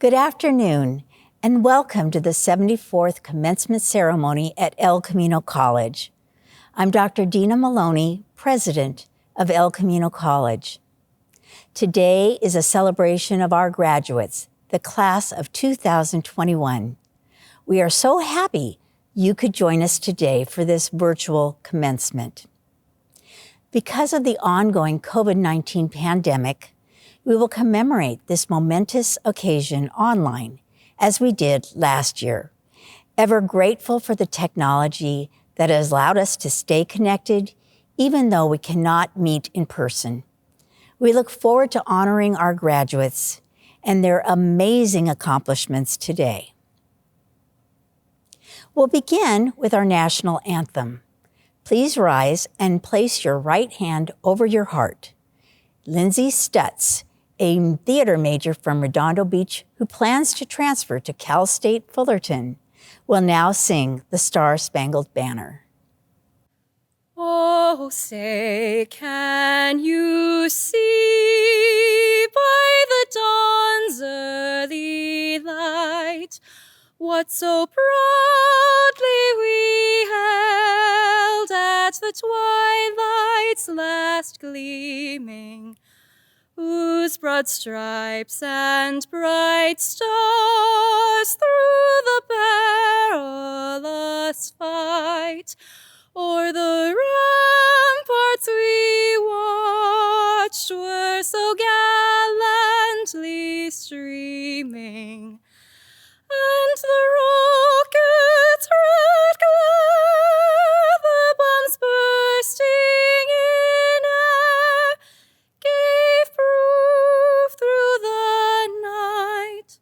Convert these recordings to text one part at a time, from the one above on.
Good afternoon, and welcome to the 74th Commencement Ceremony at El Camino College. I'm Dr. Dina Maloney, President of El Camino College. Today is a celebration of our graduates, the class of 2021. We are so happy you could join us today for this virtual commencement. Because of the ongoing COVID-19 pandemic, we will commemorate this momentous occasion online, as we did last year. Ever grateful for the technology that has allowed us to stay connected, even though we cannot meet in person. We look forward to honoring our graduates and their amazing accomplishments today. We'll begin with our national anthem. Please rise and place your right hand over your heart. Lindsay Stutz, a theater major from Redondo Beach who plans to transfer to Cal State Fullerton, will now sing the Star-Spangled Banner. Oh, say, can you see by the dawn's early light what so proudly we held at the twilight's last gleaming, whose broad stripes and bright stars through the perilous fight o'er the ramparts we watched were so gallantly streaming, and the rocket's red glare, the bombs bursting in air, gave proof through the night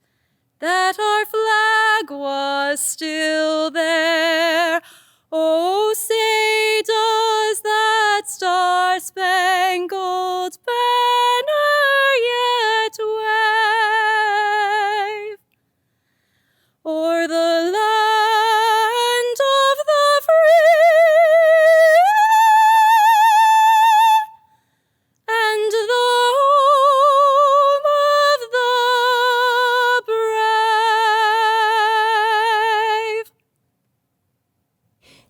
that our flag was still there. Oh, say, does that star-spangled banner yet wave o'er the land of the free and the home of the brave?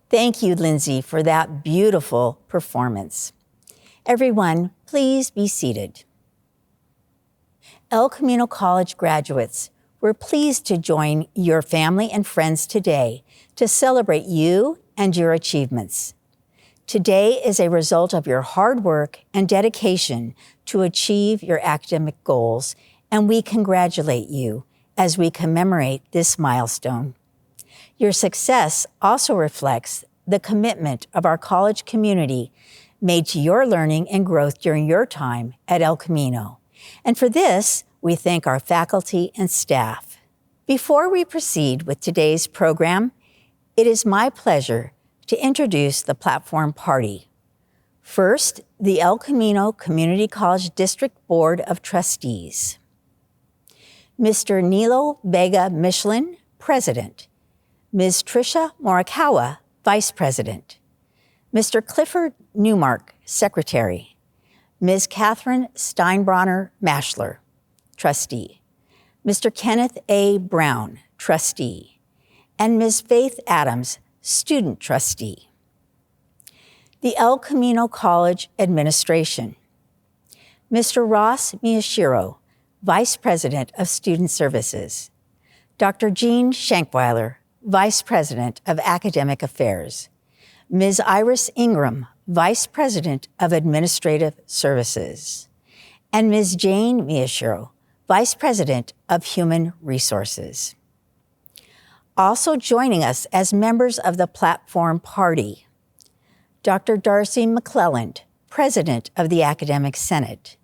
Thank you, Lindsay, for that beautiful performance. Everyone, please be seated. El Camino College graduates, we're pleased to join your family and friends today to celebrate you and your achievements. Today is a result of your hard work and dedication to achieve your academic goals, and we congratulate you as we commemorate this milestone. Your success also reflects the commitment of our college community made to your learning and growth during your time at El Camino. And for this, we thank our faculty and staff. Before we proceed with today's program, it is my pleasure to introduce the platform party. First, the El Camino Community College District Board of Trustees. Mr. Nilo Vega Michelin, President. Ms. Tricia Morikawa, Vice President. Mr. Clifford Newmark, Secretary. Ms. Catherine Steinbronner Mashler, Trustee. Mr. Kenneth A. Brown, Trustee. And Ms. Faith Adams, Student Trustee. The El Camino College Administration. Mr. Ross Miyashiro, Vice President of Student Services. Dr. Jean Shankweiler, Vice President of Academic Affairs. Ms. Iris Ingram, Vice President of Administrative Services. And Ms. Jane Miyashiro, Vice President of Human Resources. Also joining us as members of the platform party, Dr. Darcy McClelland, President of the Academic Senate.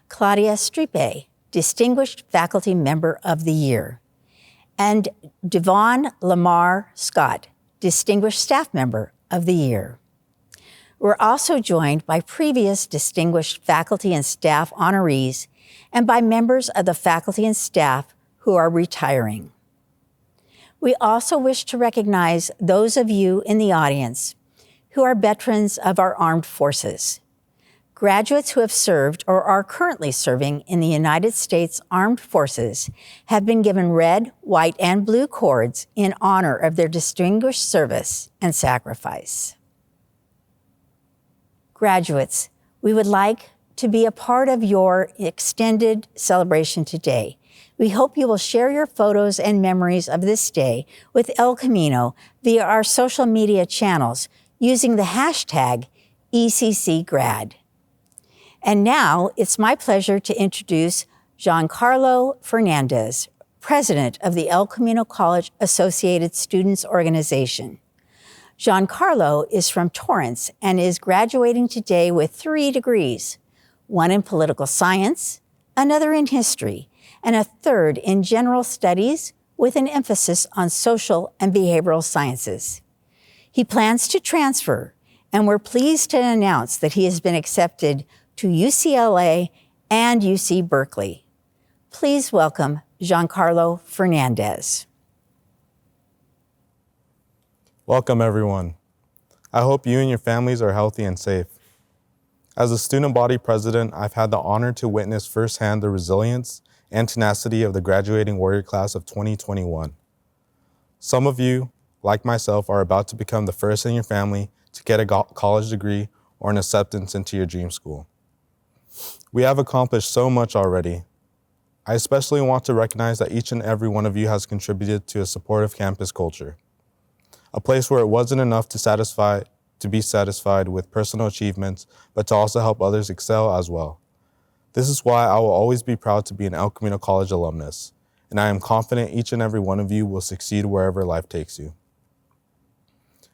Claudia Stripe, Distinguished Faculty Member of the Year. And Devon Lamar Scott, Distinguished Staff Member of the Year. We're also joined by previous distinguished faculty and staff honorees and by members of the faculty and staff who are retiring. We also wish to recognize those of you in the audience who are veterans of our armed forces. Graduates who have served or are currently serving in the United States Armed Forces have been given red, white, and blue cords in honor of their distinguished service and sacrifice. Graduates, we would like to be a part of your extended celebration today. We hope you will share your photos and memories of this day with El Camino via our social media channels using the hashtag ECCGrad. And now it's my pleasure to introduce Giancarlo Fernandez, President of the El Camino College Associated Students Organization. Giancarlo is from Torrance and is graduating today with 3 degrees, one in political science, another in history, and a third in general studies with an emphasis on social and behavioral sciences. He plans to transfer, and we're pleased to announce that he has been accepted to UCLA and UC Berkeley. Please welcome Giancarlo Fernandez. Welcome, everyone. I hope you and your families are healthy and safe. As a student body president, I've had the honor to witness firsthand the resilience and tenacity of the graduating warrior class of 2021. Some of you, like myself, are about to become the first in your family to get a college degree or an acceptance into your dream school. We have accomplished so much already. I especially want to recognize that each and every one of you has contributed to a supportive campus culture, a place where it wasn't enough to be satisfied with personal achievements, but to also help others excel as well. This is why I will always be proud to be an El Camino College alumnus, and I am confident each and every one of you will succeed wherever life takes you.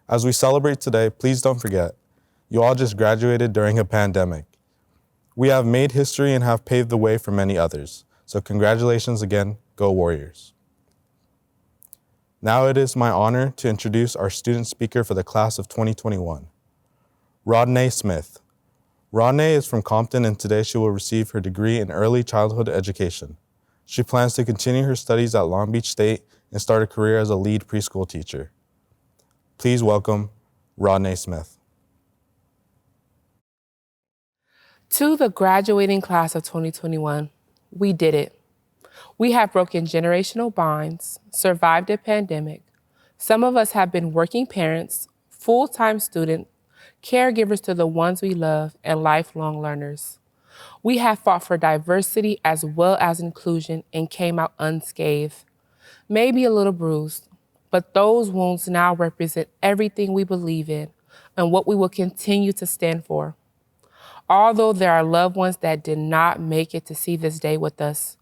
As we celebrate today, please don't forget, you all just graduated during a pandemic. We have made history and have paved the way for many others, so congratulations again, go Warriors. Now it is my honor to introduce our student speaker for the class of 2021, Rodney Smith. Rodney is from Compton, and today she will receive her degree in early childhood education. She plans to continue her studies at Long Beach State and start a career as a lead preschool teacher. Please welcome Rodney Smith. To the graduating class of 2021, we did it. We have broken generational bonds, survived a pandemic. Some of us have been working parents, full-time students, caregivers to the ones we love, and lifelong learners. We have fought for diversity as well as inclusion and came out unscathed. Maybe a little bruised, but those wounds now represent everything we believe in and what we will continue to stand for. Although there are loved ones that did not make it to see this day with us,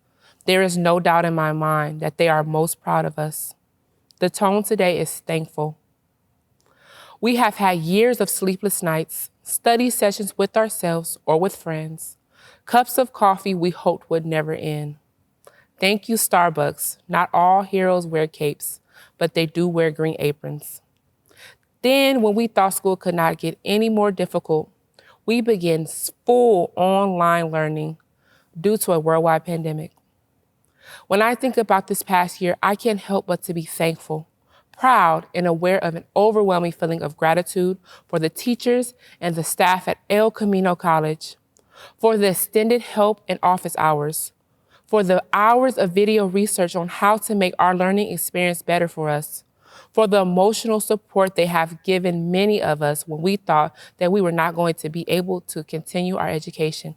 there is no doubt in my mind that they are most proud of us. The tone today is thankful. We have had years of sleepless nights, study sessions with ourselves or with friends, cups of coffee we hoped would never end. Thank you, Starbucks. Not all heroes wear capes, but they do wear green aprons. Then, when we thought school could not get any more difficult, we began full online learning due to a worldwide pandemic. When I think about this past year, I can't help but to be thankful, proud, and aware of an overwhelming feeling of gratitude for the teachers and the staff at El Camino College, for the extended help and office hours, for the hours of video research on how to make our learning experience better for us, for the emotional support they have given many of us when we thought that we were not going to be able to continue our education.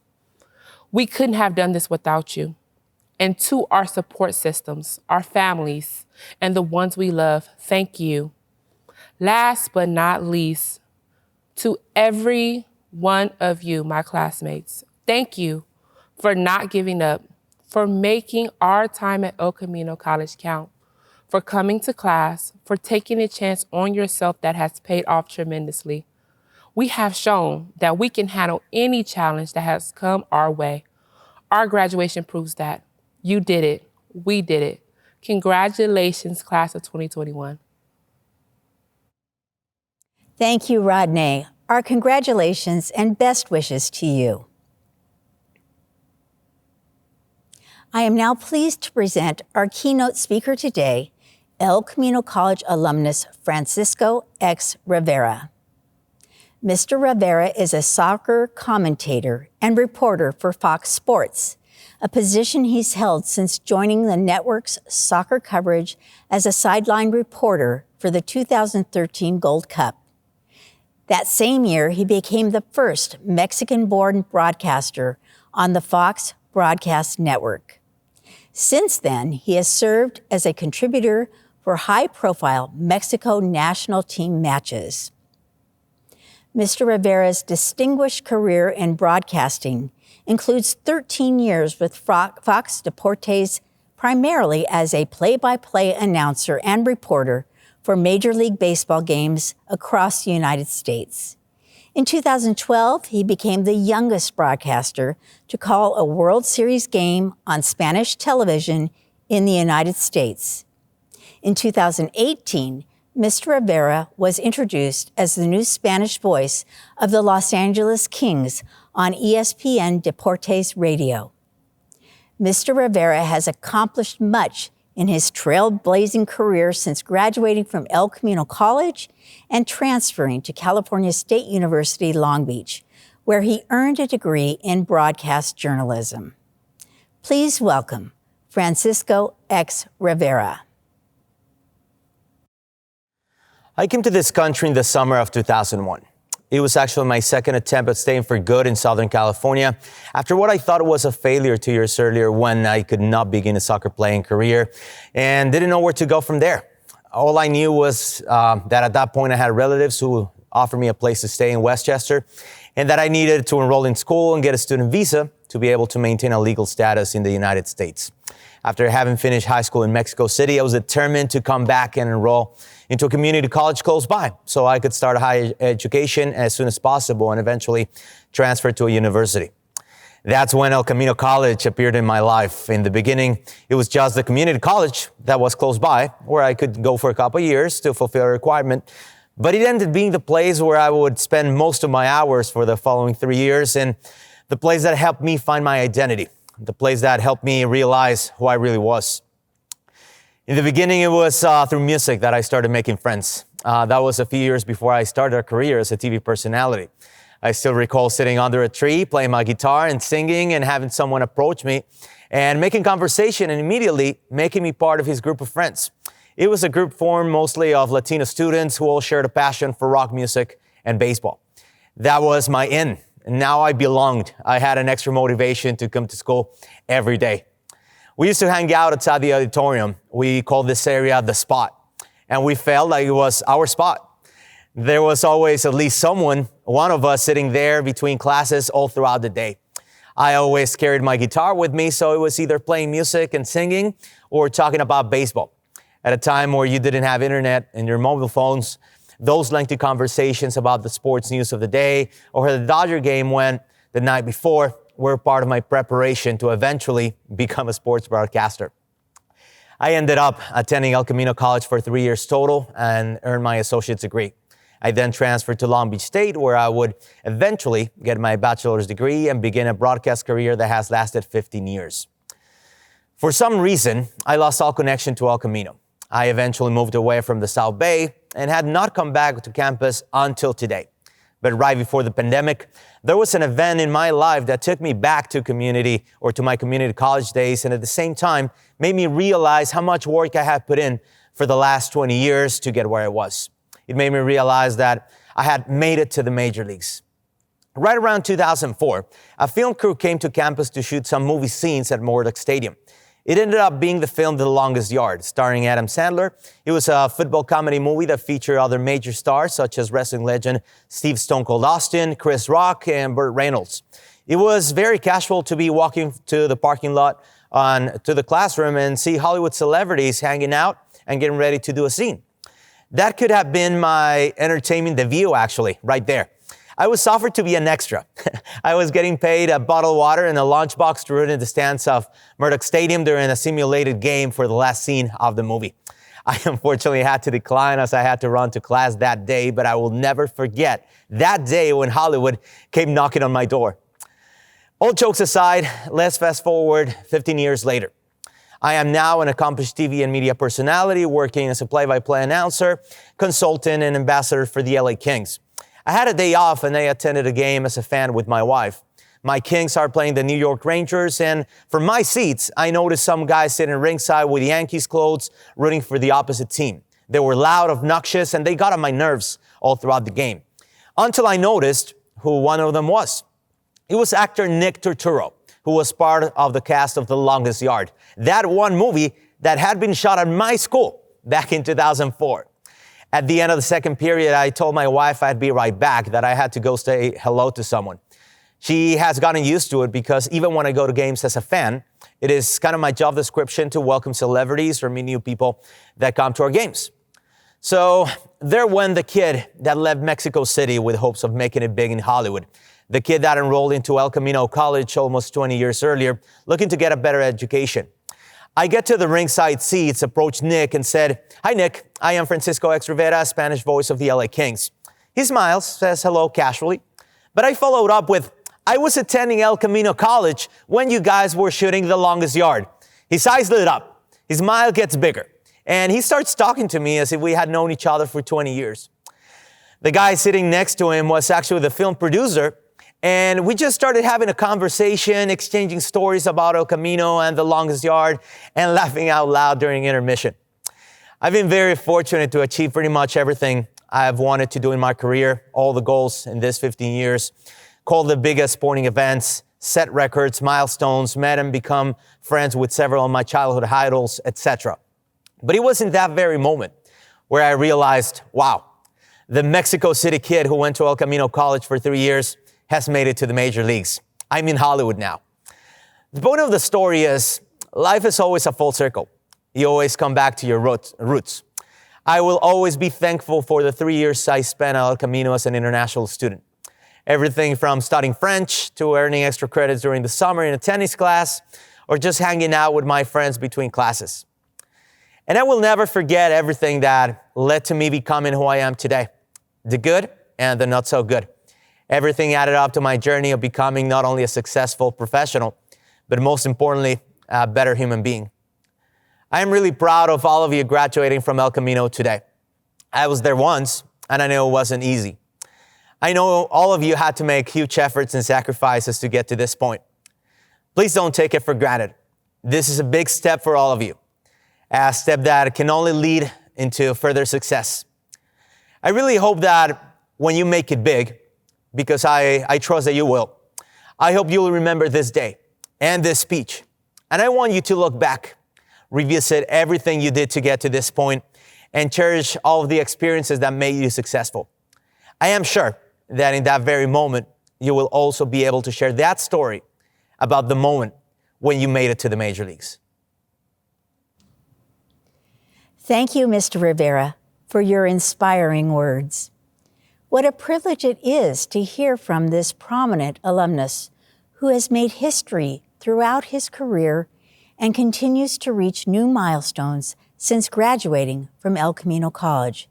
We couldn't have done this without you. And to our support systems, our families, and the ones we love, thank you. Last but not least, to every one of you, my classmates, thank you for not giving up, for making our time at El Camino College count, for coming to class, for taking a chance on yourself that has paid off tremendously. We have shown that we can handle any challenge that has come our way. Our graduation proves that. You did it. We did it. Congratulations, class of 2021. Thank you, Rodney. Our congratulations and best wishes to you. I am now pleased to present our keynote speaker today, El Camino College alumnus Francisco X. Rivera. Mr. Rivera is a soccer commentator and reporter for Fox Sports, a position he's held since joining the network's soccer coverage as a sideline reporter for the 2013 Gold Cup. That same year, he became the first Mexican-born broadcaster on the Fox Broadcast Network. Since then, he has served as a contributor for high-profile Mexico national team matches. Mr. Rivera's distinguished career in broadcasting includes 13 years with Fox Deportes, primarily as a play-by-play announcer and reporter for Major League Baseball games across the United States. In 2012, he became the youngest broadcaster to call a World Series game on Spanish television in the United States. In 2018, Mr. Rivera was introduced as the new Spanish voice of the Los Angeles Kings on ESPN Deportes Radio. Mr. Rivera has accomplished much in his trailblazing career since graduating from El Camino College and transferring to California State University, Long Beach, where he earned a degree in broadcast journalism. Please welcome Francisco X. Rivera. I came to this country in the summer of 2001. It was actually my second attempt at staying for good in Southern California after what I thought was a failure 2 years earlier when I could not begin a soccer playing career and didn't know where to go from there. All I knew was that at that point I had relatives who offered me a place to stay in Westchester and that I needed to enroll in school and get a student visa to be able to maintain a legal status in the United States. After having finished high school in Mexico City, I was determined to come back and enroll into a community college close by so I could start a higher education as soon as possible and eventually transfer to a university. That's when El Camino College appeared in my life. In the beginning, it was just the community college that was close by where I could go for a couple of years to fulfill a requirement. But it ended being the place where I would spend most of my hours for the following 3 years and the place that helped me find my identity, the place that helped me realize who I really was. In the beginning, it was through music that I started making friends. That was a few years before I started a career as a TV personality. I still recall sitting under a tree, playing my guitar and singing and having someone approach me and making conversation and immediately making me part of his group of friends. It was a group formed mostly of Latino students who all shared a passion for rock music and baseball. That was my in. And now I belonged. I had an extra motivation to come to school every day. We used to hang out outside the auditorium. We called this area the spot, and we felt like it was our spot. There was always at least one of us sitting there between classes all throughout the day. I always carried my guitar with me, so it was either playing music and singing or talking about baseball. At a time where you didn't have internet and your mobile phones, those lengthy conversations about the sports news of the day or how the Dodger game went the night before were part of my preparation to eventually become a sports broadcaster. I ended up attending El Camino College for 3 years total and earned my associate's degree. I then transferred to Long Beach State, where I would eventually get my bachelor's degree and begin a broadcast career that has lasted 15 years. For some reason, I lost all connection to El Camino. I eventually moved away from the South Bay and had not come back to campus until today. But right before the pandemic, there was an event in my life that took me back to my community college days, and at the same time made me realize how much work I had put in for the last 20 years to get where I was. It made me realize that I had made it to the major leagues. Right around 2004, a film crew came to campus to shoot some movie scenes at Moredock Stadium. It ended up being the film The Longest Yard, starring Adam Sandler. It was a football comedy movie that featured other major stars such as wrestling legend Steve Stone Cold Austin, Chris Rock, and Burt Reynolds. It was very casual to be walking to the parking lot to the classroom and see Hollywood celebrities hanging out and getting ready to do a scene. That could have been my entertainment debut, actually, right there. I was offered to be an extra. I was getting paid a bottle of water and a lunchbox to run in the stands of Moredock Stadium during a simulated game for the last scene of the movie. I unfortunately had to decline as I had to run to class that day, but I will never forget that day when Hollywood came knocking on my door. All jokes aside, let's fast forward 15 years later. I am now an accomplished TV and media personality working as a play-by-play announcer, consultant, and ambassador for the LA Kings. I had a day off and I attended a game as a fan with my wife. My Kings are playing the New York Rangers, and from my seats, I noticed some guys sitting ringside with Yankees clothes rooting for the opposite team. They were loud, obnoxious, and they got on my nerves all throughout the game. Until I noticed who one of them was. It was actor Nick Turturro, who was part of the cast of The Longest Yard, that one movie that had been shot at my school back in 2004. At the end of the second period, I told my wife I'd be right back, that I had to go say hello to someone. She has gotten used to it because even when I go to games as a fan, it is kind of my job description to welcome celebrities or meet new people that come to our games. So there went the kid that left Mexico City with hopes of making it big in Hollywood. The kid that enrolled into El Camino College almost 20 years earlier, looking to get a better education. I get to the ringside seats, approached Nick and said, "Hi, Nick. I am Francisco X. Rivera, Spanish voice of the LA Kings." He smiles, says hello casually, but I followed up with, "I was attending El Camino College when you guys were shooting The Longest Yard." His eyes lit up. His smile gets bigger, and he starts talking to me as if we had known each other for 20 years. The guy sitting next to him was actually the film producer, and we just started having a conversation, exchanging stories about El Camino and The Longest Yard, and laughing out loud during intermission. I've been very fortunate to achieve pretty much everything I've wanted to do in my career, all the goals in this 15 years, called the biggest sporting events, set records, milestones, met and become friends with several of my childhood idols, etc. But it was in that very moment where I realized, wow, the Mexico City kid who went to El Camino College for 3 years has made it to the major leagues. I'm in Hollywood now. The point of the story is, life is always a full circle. You always come back to your roots. I will always be thankful for the 3 years I spent at El Camino as an international student. Everything from studying French to earning extra credits during the summer in a tennis class, or just hanging out with my friends between classes. And I will never forget everything that led to me becoming who I am today. The good and the not so good. Everything added up to my journey of becoming not only a successful professional, but most importantly, a better human being. I am really proud of all of you graduating from El Camino today. I was there once, and I know it wasn't easy. I know all of you had to make huge efforts and sacrifices to get to this point. Please don't take it for granted. This is a big step for all of you, a step that can only lead into further success. I really hope that when you make it big, because I trust that you will, I hope you'll remember this day and this speech. And I want you to look back, revisit everything you did to get to this point, and cherish all of the experiences that made you successful. I am sure that in that very moment, you will also be able to share that story about the moment when you made it to the major leagues. Thank you, Mr. Rivera, for your inspiring words. What a privilege it is to hear from this prominent alumnus who has made history throughout his career and continues to reach new milestones since graduating from El Camino College.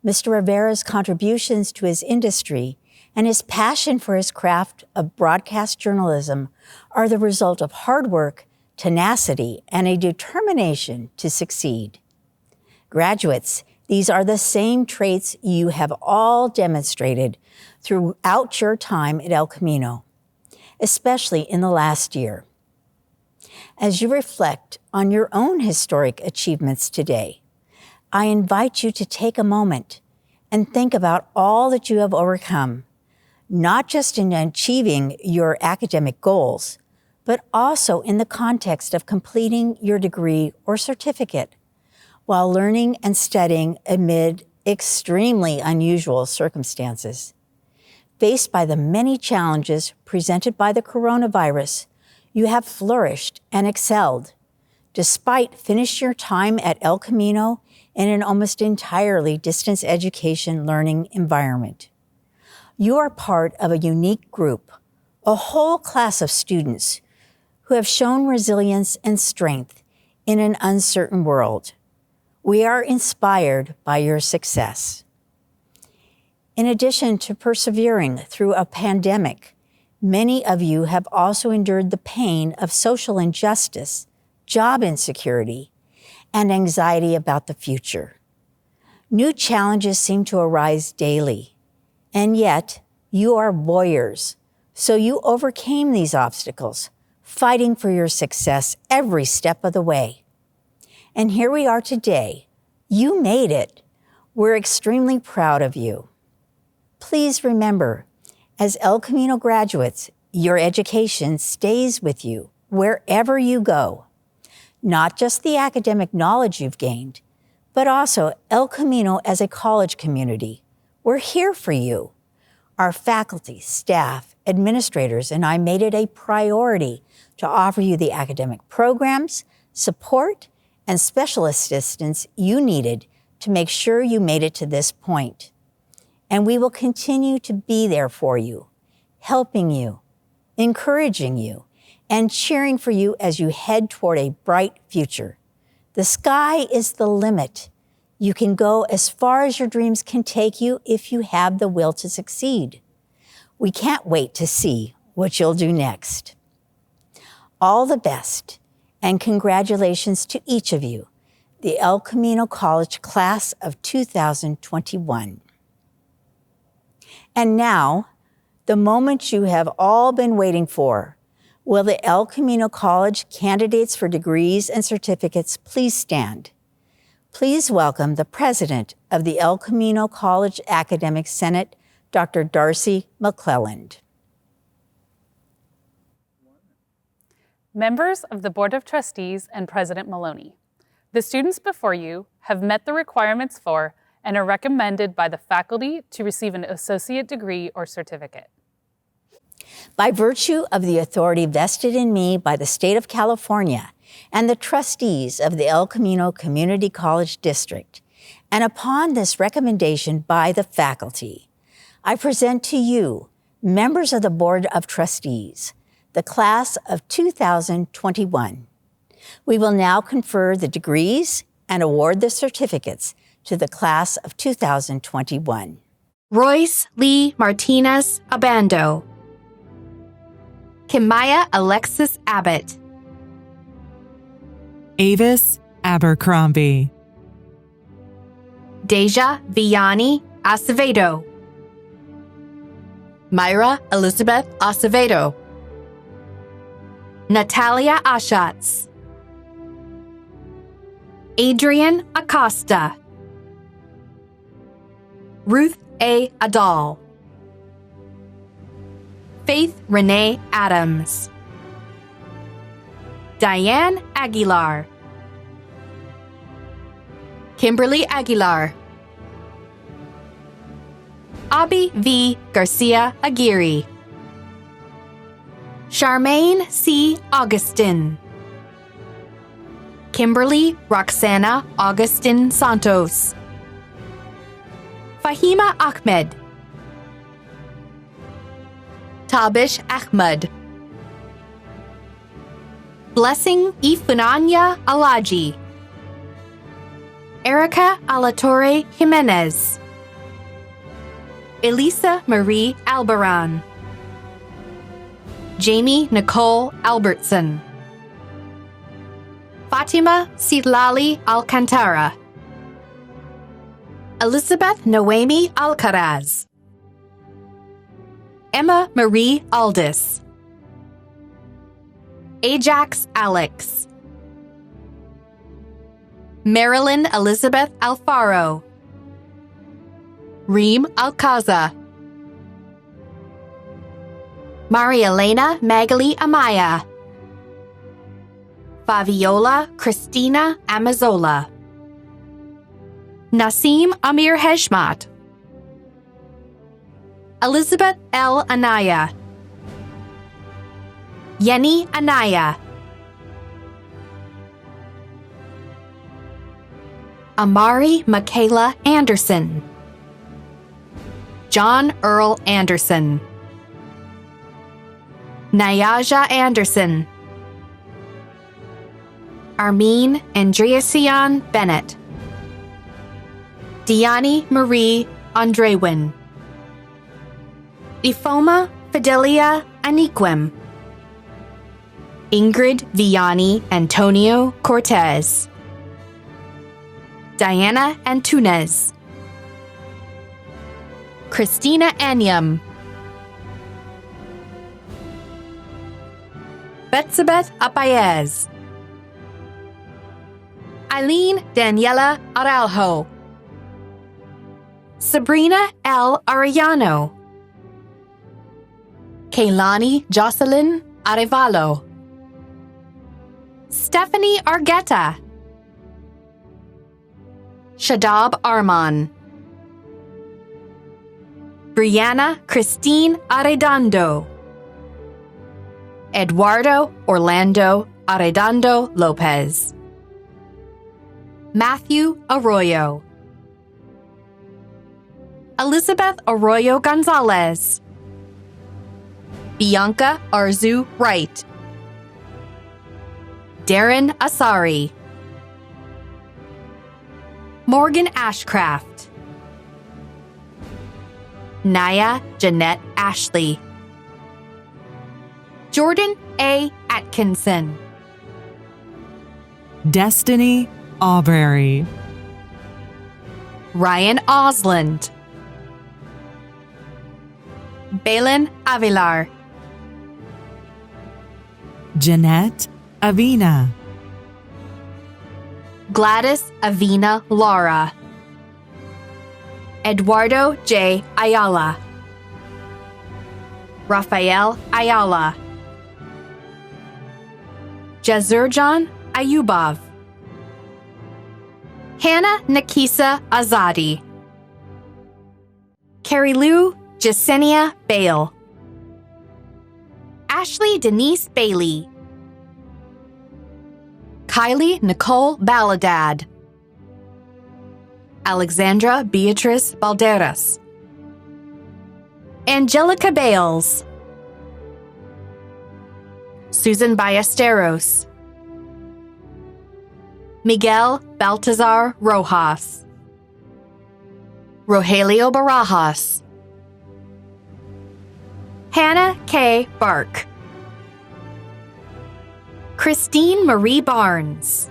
Mr. Rivera's contributions to his industry and his passion for his craft of broadcast journalism are the result of hard work, tenacity, and a determination to succeed. Graduates, these are the same traits you have all demonstrated throughout your time at El Camino, especially in the last year. As you reflect on your own historic achievements today, I invite you to take a moment and think about all that you have overcome, not just in achieving your academic goals, but also in the context of completing your degree or certificate, while learning and studying amid extremely unusual circumstances. Faced by the many challenges presented by the coronavirus, you have flourished and excelled, despite finishing your time at El Camino in an almost entirely distance education learning environment. You are part of a unique group, a whole class of students who have shown resilience and strength in an uncertain world. We are inspired by your success. In addition to persevering through a pandemic, many of you have also endured the pain of social injustice, job insecurity, and anxiety about the future. New challenges seem to arise daily, And yet, you are warriors. So you overcame these obstacles, fighting for your success every step of the way. And here we are today. You made it. We're extremely proud of you. Please remember, as El Camino graduates, your education stays with you wherever you go. Not just the academic knowledge you've gained, but also El Camino as a college community. We're here for you. Our faculty, staff, administrators, and I made it a priority to offer you the academic programs, support, and special assistance you needed to make sure you made it to this point. And we will continue to be there for you, helping you, encouraging you, and cheering for you as you head toward a bright future. The sky is the limit. You can go as far as your dreams can take you if you have the will to succeed. We can't wait to see what you'll do next. All the best, and congratulations to each of you, the El Camino College Class of 2021. And now, the moment you have all been waiting for. Will the El Camino College candidates for degrees and certificates please stand? Please welcome the president of the El Camino College Academic Senate, Dr. Darcy McClelland. Members of the Board of Trustees and President Maloney, the students before you have met the requirements for and are recommended by the faculty to receive an associate degree or certificate. By virtue of the authority vested in me by the state of California and the trustees of the El Camino Community College District, and upon this recommendation by the faculty, I present to you, members of the Board of Trustees, the class of 2021. We will now confer the degrees and award the certificates to the class of 2021. Royce Lee Martinez Abando. Kimaya Alexis Abbott. Avis Abercrombie. Deja Villani Acevedo. Myra Elizabeth Acevedo. Natalia Aschatz. Adrian Acosta. Ruth A. Adal. Faith Renee Adams. Diane Aguilar. Kimberly Aguilar. Abby V. Garcia Aguirre. Charmaine C. Augustin. Kimberly Roxana Augustin Santos. Fahima Ahmed. Tabish Ahmed. Blessing Ifunanya Alaji. Erica Alatorre Jimenez. Elisa Marie Albaran. Jamie Nicole Albertson. Fatima Sidlali Alcantara. Elizabeth Noemi Alcaraz. Emma Marie Aldis. Ajax Alex. Marilyn Elizabeth Alfaro. Reem Alcaza. Maria Elena Magali Amaya. Fabiola Christina Amazola. Nasim Amir Heshmat. Elizabeth L. Anaya. Yenny Anaya. Amari Michaela Anderson. John Earl Anderson. Nayaja Anderson. Armin Andreasian Bennett. Diani Marie Andrewin. Ifoma Fidelia Aniquim. Ingrid Vianney Antonio Cortez. Diana Antunes. Christina Anyam, Betsabeth Apayez, Eileen Daniela Araujo, Sabrina L. Arellano, Kaylani Jocelyn Arevalo, Stephanie Argueta, Shadab Arman, Brianna Christine Arredondo, Eduardo Orlando Arredondo Lopez, Matthew Arroyo, Elizabeth Arroyo Gonzalez, Bianca Arzu Wright, Darren Asari, Morgan Ashcraft, Naya Jeanette Ashley, Jordan A. Atkinson, Destiny Aubrey, Ryan Osland, Balin Avilar, Jeanette Avina, Gladys Avina Lara, Eduardo J. Ayala, Rafael Ayala, Jazurjan Ayubov, Hannah Nakisa Azadi, Carrie Lou Jasenia Bale, Ashley Denise Bailey, Kylie Nicole Baladad, Alexandra Beatrice Balderas, Angelica Bales, Susan Ballesteros, Miguel Baltazar Rojas, Rogelio Barajas, Hannah K. Bark, Christine Marie Barnes,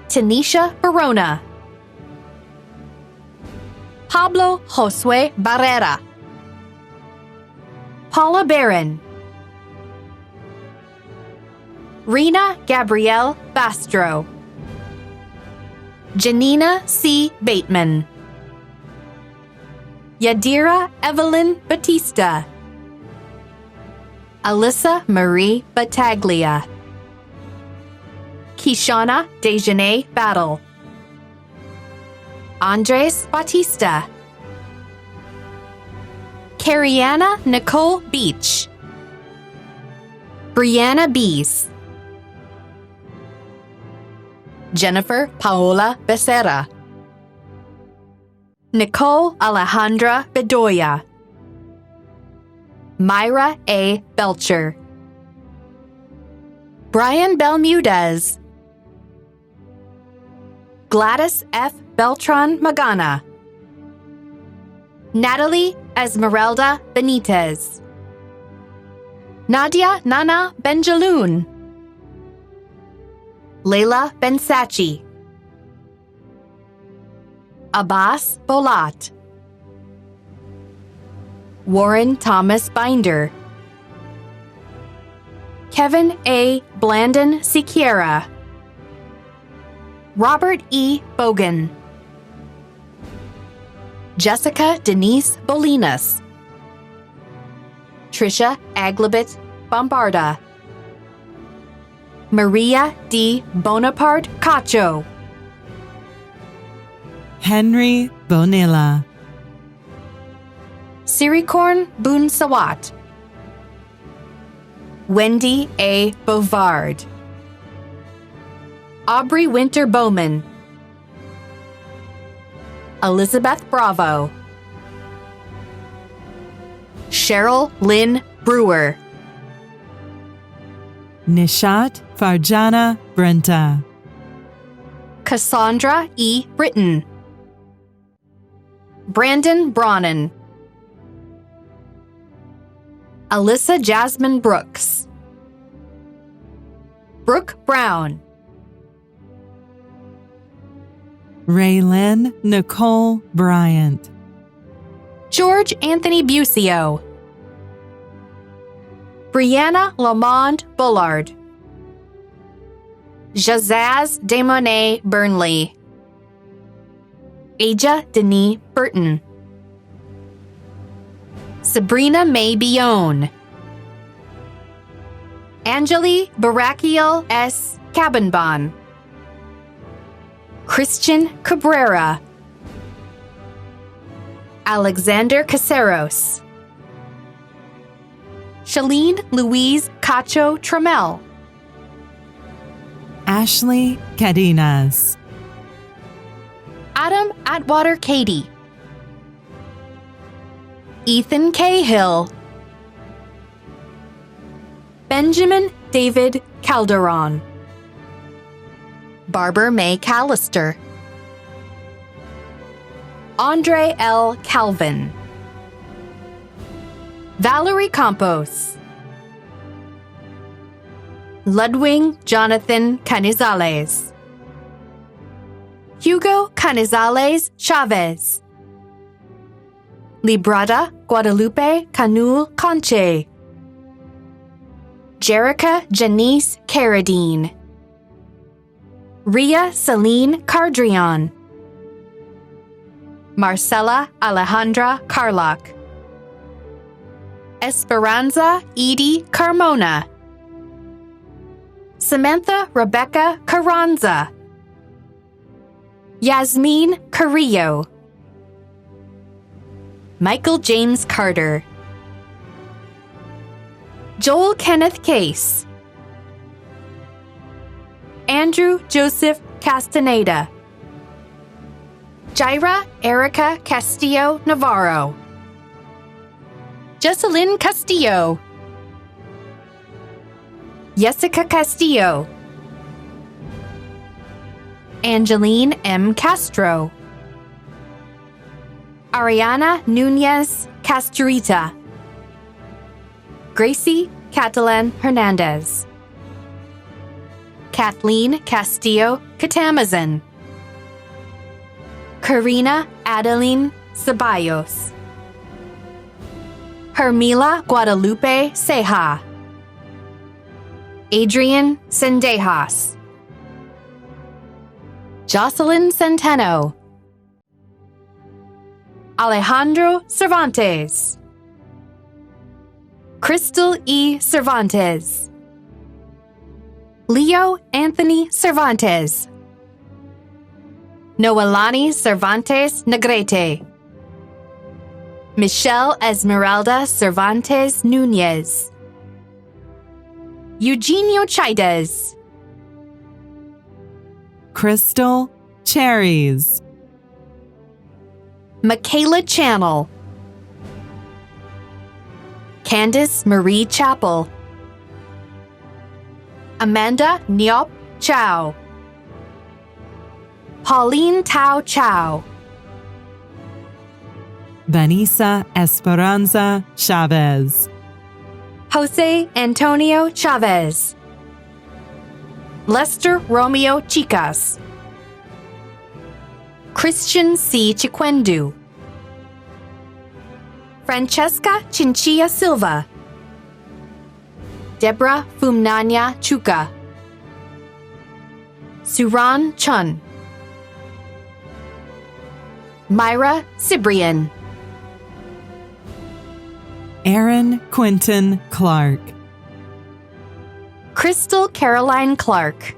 Tanisha Barona, Pablo Josue Barrera, Paula Barron, Rena Gabrielle Bastro, Janina C. Bateman, Yadira Evelyn Batista, Alyssa Marie Battaglia, Kishana Dejanay Battle, Andres Batista, Cariana Nicole Beach, Brianna Bees, Jennifer Paola Becerra, Nicole Alejandra Bedoya, Myra A. Belcher, Brian Belmudez, Gladys F. Beltran Magana, Natalie Esmeralda Benitez, Nadia Nana Benjaloon, Leila Bensachi, Abbas Bolat, Warren Thomas Binder, Kevin A. Blandon Siquiera, Robert E. Bogan, Jessica Denise Bolinas, Trisha Aglibit Bombarda, Maria D. Bonaparte Cacho, Henry Bonilla, Siricorn Boon Sawat, Wendy A. Bovard, Aubrey Winter Bowman, Elizabeth Bravo, Cheryl Lynn Brewer, Nishat Farjana Brenta, Cassandra E. Britton, Brandon Brannan, Alyssa Jasmine Brooks, Brooke Brown, Raylyn Nicole Bryant, George Anthony Busio, Brianna Lamond Bullard, Jazaz Demonet Burnley, Aja Denis Burton, Sabrina May Bione, Angeli Barakiel S. Cabanbon, Christian Cabrera, Alexander Caceros, Shalene Louise Cacho Trammell, Ashley Cadenas, Adam Atwater Cady, Ethan Cahill, Benjamin David Calderon, Barbara May Callister, Andre L. Calvin, Valerie Campos, Ludwig Jonathan Canizales, Hugo Canizales Chavez, Librada Guadalupe Canul Conche, Jerica Janice Carradine, Ria Celine Cardrion, Marcela Alejandra Carlock, Esperanza Edie Carmona, Samantha Rebecca Carranza, Yasmin Carrillo, Michael James Carter, Joel Kenneth Case, Andrew Joseph Castaneda, Jaira Erica Castillo Navarro, Jessalyn Castillo, Jessica Castillo, Angeline M. Castro, Ariana Nunez Casturita, Gracie Catalan Hernandez, Kathleen Castillo Catamazan, Karina Adeline Ceballos, Hermila Guadalupe Ceja, Adrian Sendejas, Jocelyn Centeno, Alejandro Cervantes, Crystal E. Cervantes, Leo Anthony Cervantes, Noelani Cervantes Negrete, Michelle Esmeralda Cervantes Nunez, Eugenio Chaidez, Crystal Cherries, Michaela Channel, Candice Marie Chappell, Amanda Niop Chow, Pauline Tao Chow, Vanessa Esperanza Chavez, Jose Antonio Chavez, Lester Romeo Chicas, Christian C. Chiquendu, Francesca Chinchilla Silva, Deborah Fumnanya Chuka, Suran Chun, Myra Cibrian, Aaron Quinton Clark, Crystal Caroline Clark,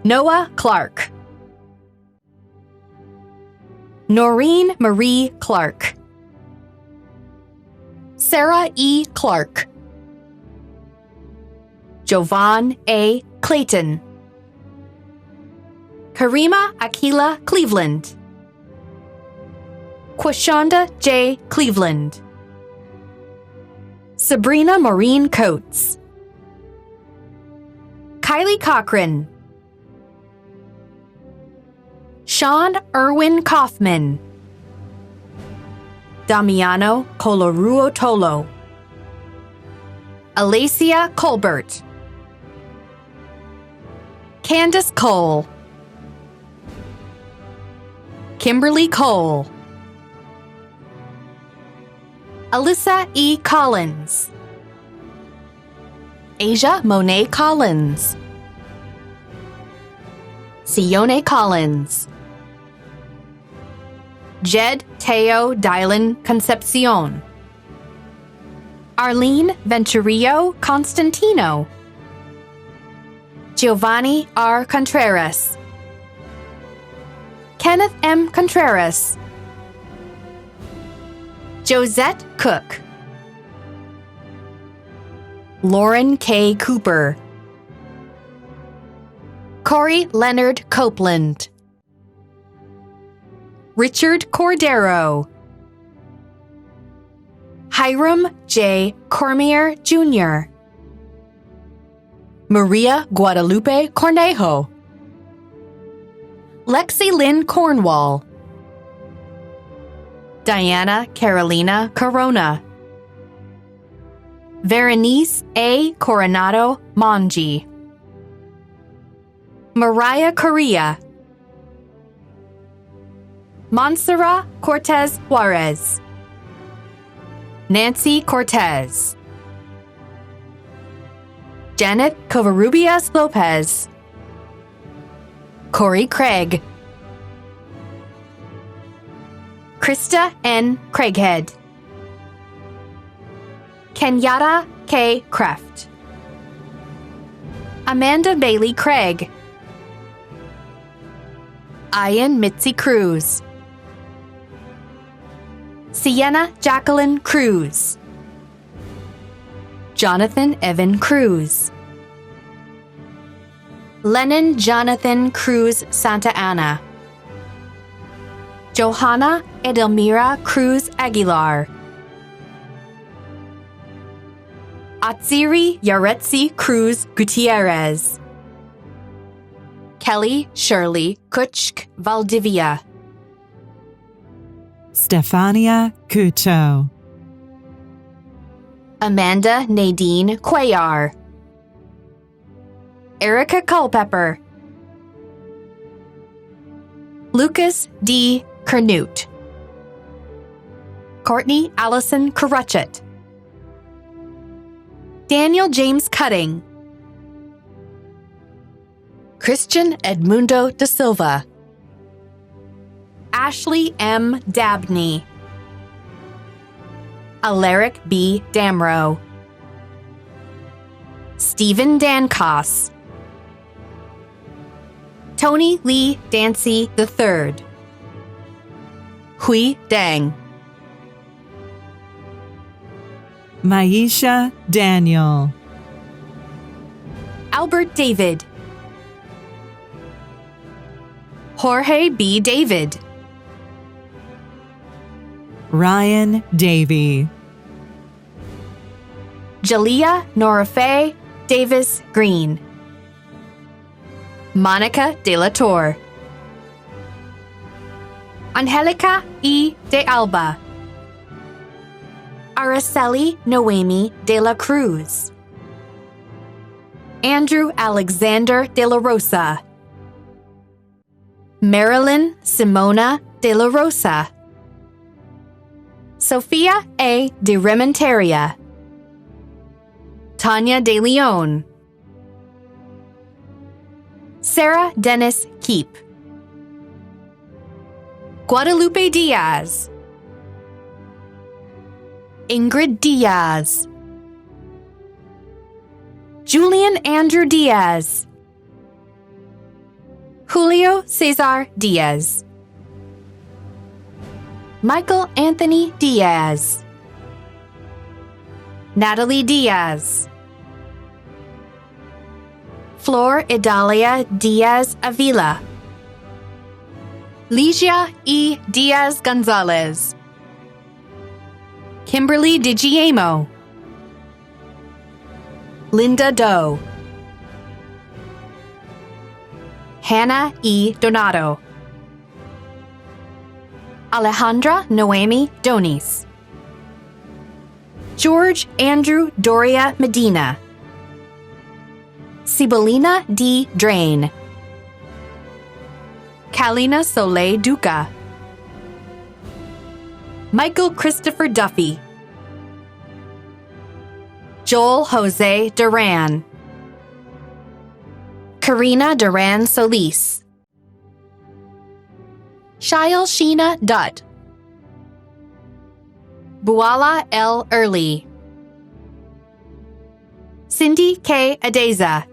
Noah Clark, Noreen Marie Clark, Sarah E. Clark, Jovan A. Clayton, Karima Akila Cleveland, Quashonda J. Cleveland, Sabrina Maureen Coates, Kylie Cochran, Sean Irwin Kaufman, Damiano Coloruo Tolo, Alacia Colbert, Candace Cole, Kimberly Cole, Alyssa E. Collins, Asia Monet Collins, Sione Collins, Jed Teo Dylan Concepcion, Arlene Venturillo Constantino, Giovanni R. Contreras, Kenneth M. Contreras, Josette Cook, Lauren K. Cooper, Corey Leonard Copeland, Richard Cordero, Hiram J. Cormier Jr., Maria Guadalupe Cornejo, Lexi Lynn Cornwall, Diana Carolina Corona, Veronice A. Coronado Mongi, Mariah Correa, Montserrat Cortez Juarez, Nancy Cortez, Janet Covarrubias Lopez, Corey Craig, Krista N. Craighead, Kenyatta K. Kreft, Amanda Bailey Craig, Ian Mitzi Cruz, Sienna Jacqueline Cruz, Jonathan Evan Cruz, Lennon Jonathan Cruz Santa Ana, Johanna Edelmira Cruz Aguilar, Atsiri Yaretsi Cruz Gutierrez, Kelly Shirley Kutschk Valdivia, Stefania Cucho, Amanda Nadine Cuellar, Erica Culpepper, Lucas D. Kernut, Courtney Allison Karutchet, Daniel James Cutting, Christian Edmundo da Silva, Ashley M. Dabney, Alaric B. Damrow, Stephen Dancos, Tony Lee Dancy III, Hui Dang, Maisha Daniel, Albert David, Jorge B. David, Ryan Davey, Jalea Norafe Davis Green, Monica De La Torre, Angelica E. de Alba, Araceli Noemi de la Cruz, Andrew Alexander de la Rosa, Marilyn Simona de la Rosa, Sophia A. de Remonteria, Tanya de Leon, Sarah Dennis Keep, Guadalupe Diaz, Ingrid Diaz, Julian Andrew Diaz, Julio Cesar Diaz, Michael Anthony Diaz, Natalie Diaz, Flor Idalia Diaz Avila, Ligia E. Diaz Gonzalez, Kimberly DiGiamo, Linda Doe, Hannah E. Donato, Alejandra Noemi Donis, George Andrew Doria Medina, Sibelina D. Drain, Kalina Soleil Duca, Michael Christopher Duffy, Joel Jose Duran, Karina Duran Solis, Shail Sheena Dutt, Buala L. Early, Cindy K. Adeza,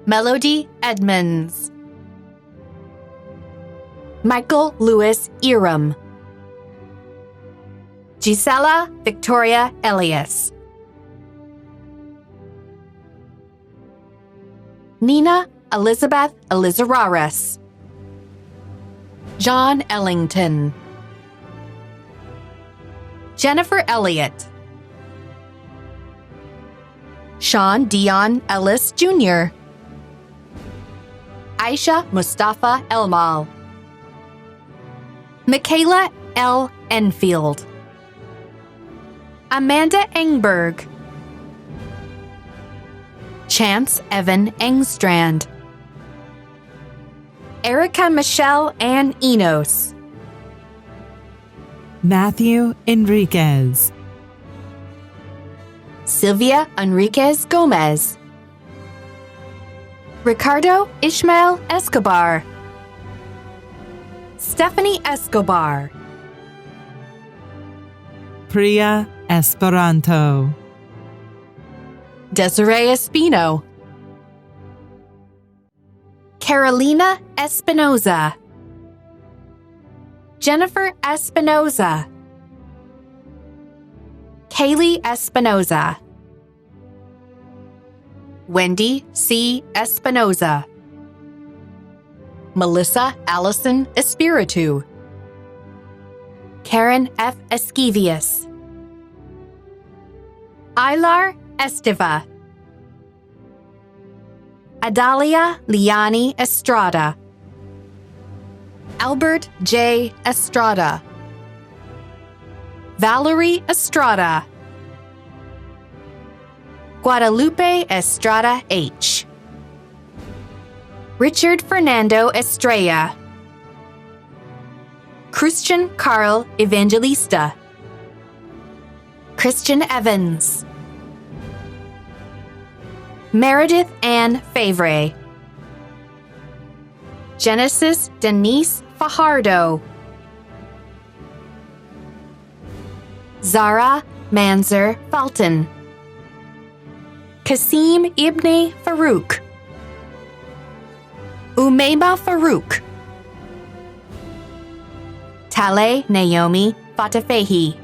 Melody Edmonds, Michael Lewis Iram, Gisela Victoria Elias, Nina Elizabeth Elizararis, John Ellington, Jennifer Elliott, Sean Dion Ellis Jr., Aisha Mustafa Elmal, Michaela L. Enfield, Amanda Engberg, Chance Evan Engstrand, Erica Michelle Ann Enos, Matthew Enriquez, Sylvia Enriquez Gomez, Ricardo Ishmael Escobar, Stephanie Escobar, Priya Esperanto, Desiree Espino, Carolina Espinoza, Jennifer Espinoza, Kaylee Espinoza, Wendy C. Espinoza, Melissa Allison Espiritu, Karen F. Esquivius, Ilar Estiva, Adalia Liani Estrada, Albert J. Estrada, Valerie Estrada, Guadalupe Estrada H., Richard Fernando Estrella, Christian Carl Evangelista, Christian Evans, Meredith Ann Favre, Genesis Denise Fajardo, Zara Manzer Fulton, Kasim Ibn Farouk, Umayma Farouk, Tale Naomi Fatafehi,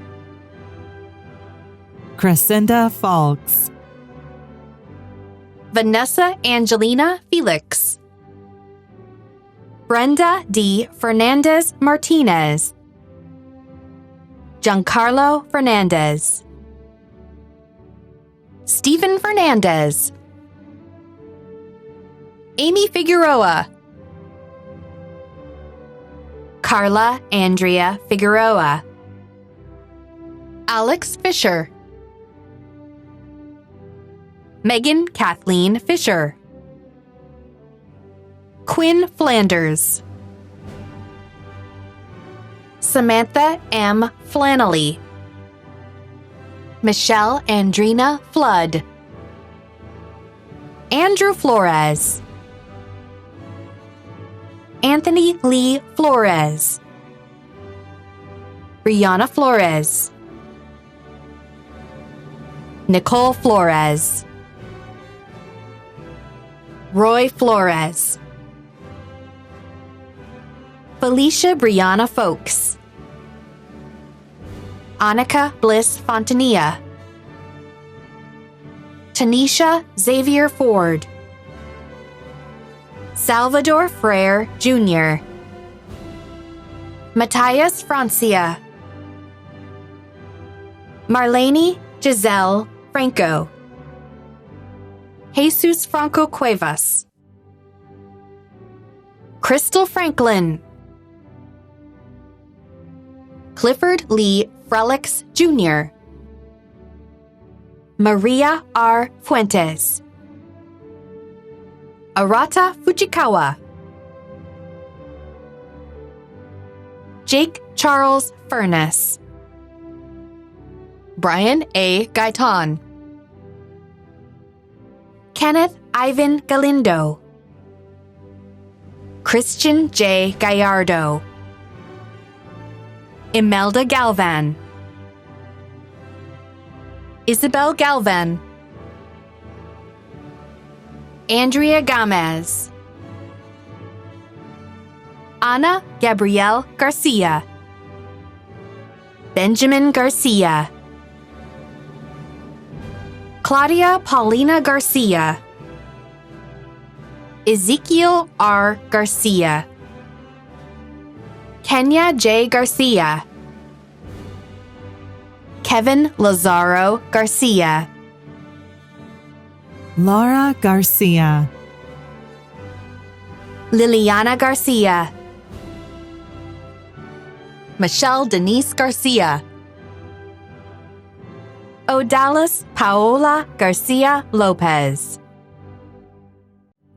Crescenda Falks, Vanessa Angelina Felix, Brenda D. Fernandez Martinez, Giancarlo Fernandez, Stephen Fernandez, Amy Figueroa, Carla Andrea Figueroa, Alex Fisher, Megan Kathleen Fisher, Quinn Flanders, Samantha M. Flannelly, Michelle Andrina Flood, Andrew Flores, Anthony Lee Flores, Brianna Flores, Nicole Flores, Roy Flores, Felicia Brianna Folks, Annika Bliss Fontanilla, Tanisha Xavier Ford, Salvador Frere Jr., Matthias Francia, Marlene Giselle Franco, Jesus Franco Cuevas, Crystal Franklin, Clifford Lee Frelix Jr., Maria R. Fuentes, Arata Fujikawa, Jake Charles Furness, Brian A. Gaitan, Kenneth Ivan Galindo, Christian J. Gallardo, Imelda Galvan, Isabel Galvan, Andrea Gomez, Ana Gabrielle Garcia, Benjamin Garcia, Claudia Paulina Garcia, Ezekiel R. Garcia, Kenya J. Garcia, Kevin Lazaro Garcia, Laura Garcia, Liliana Garcia, Michelle Denise Garcia, Odalis Paola Garcia Lopez,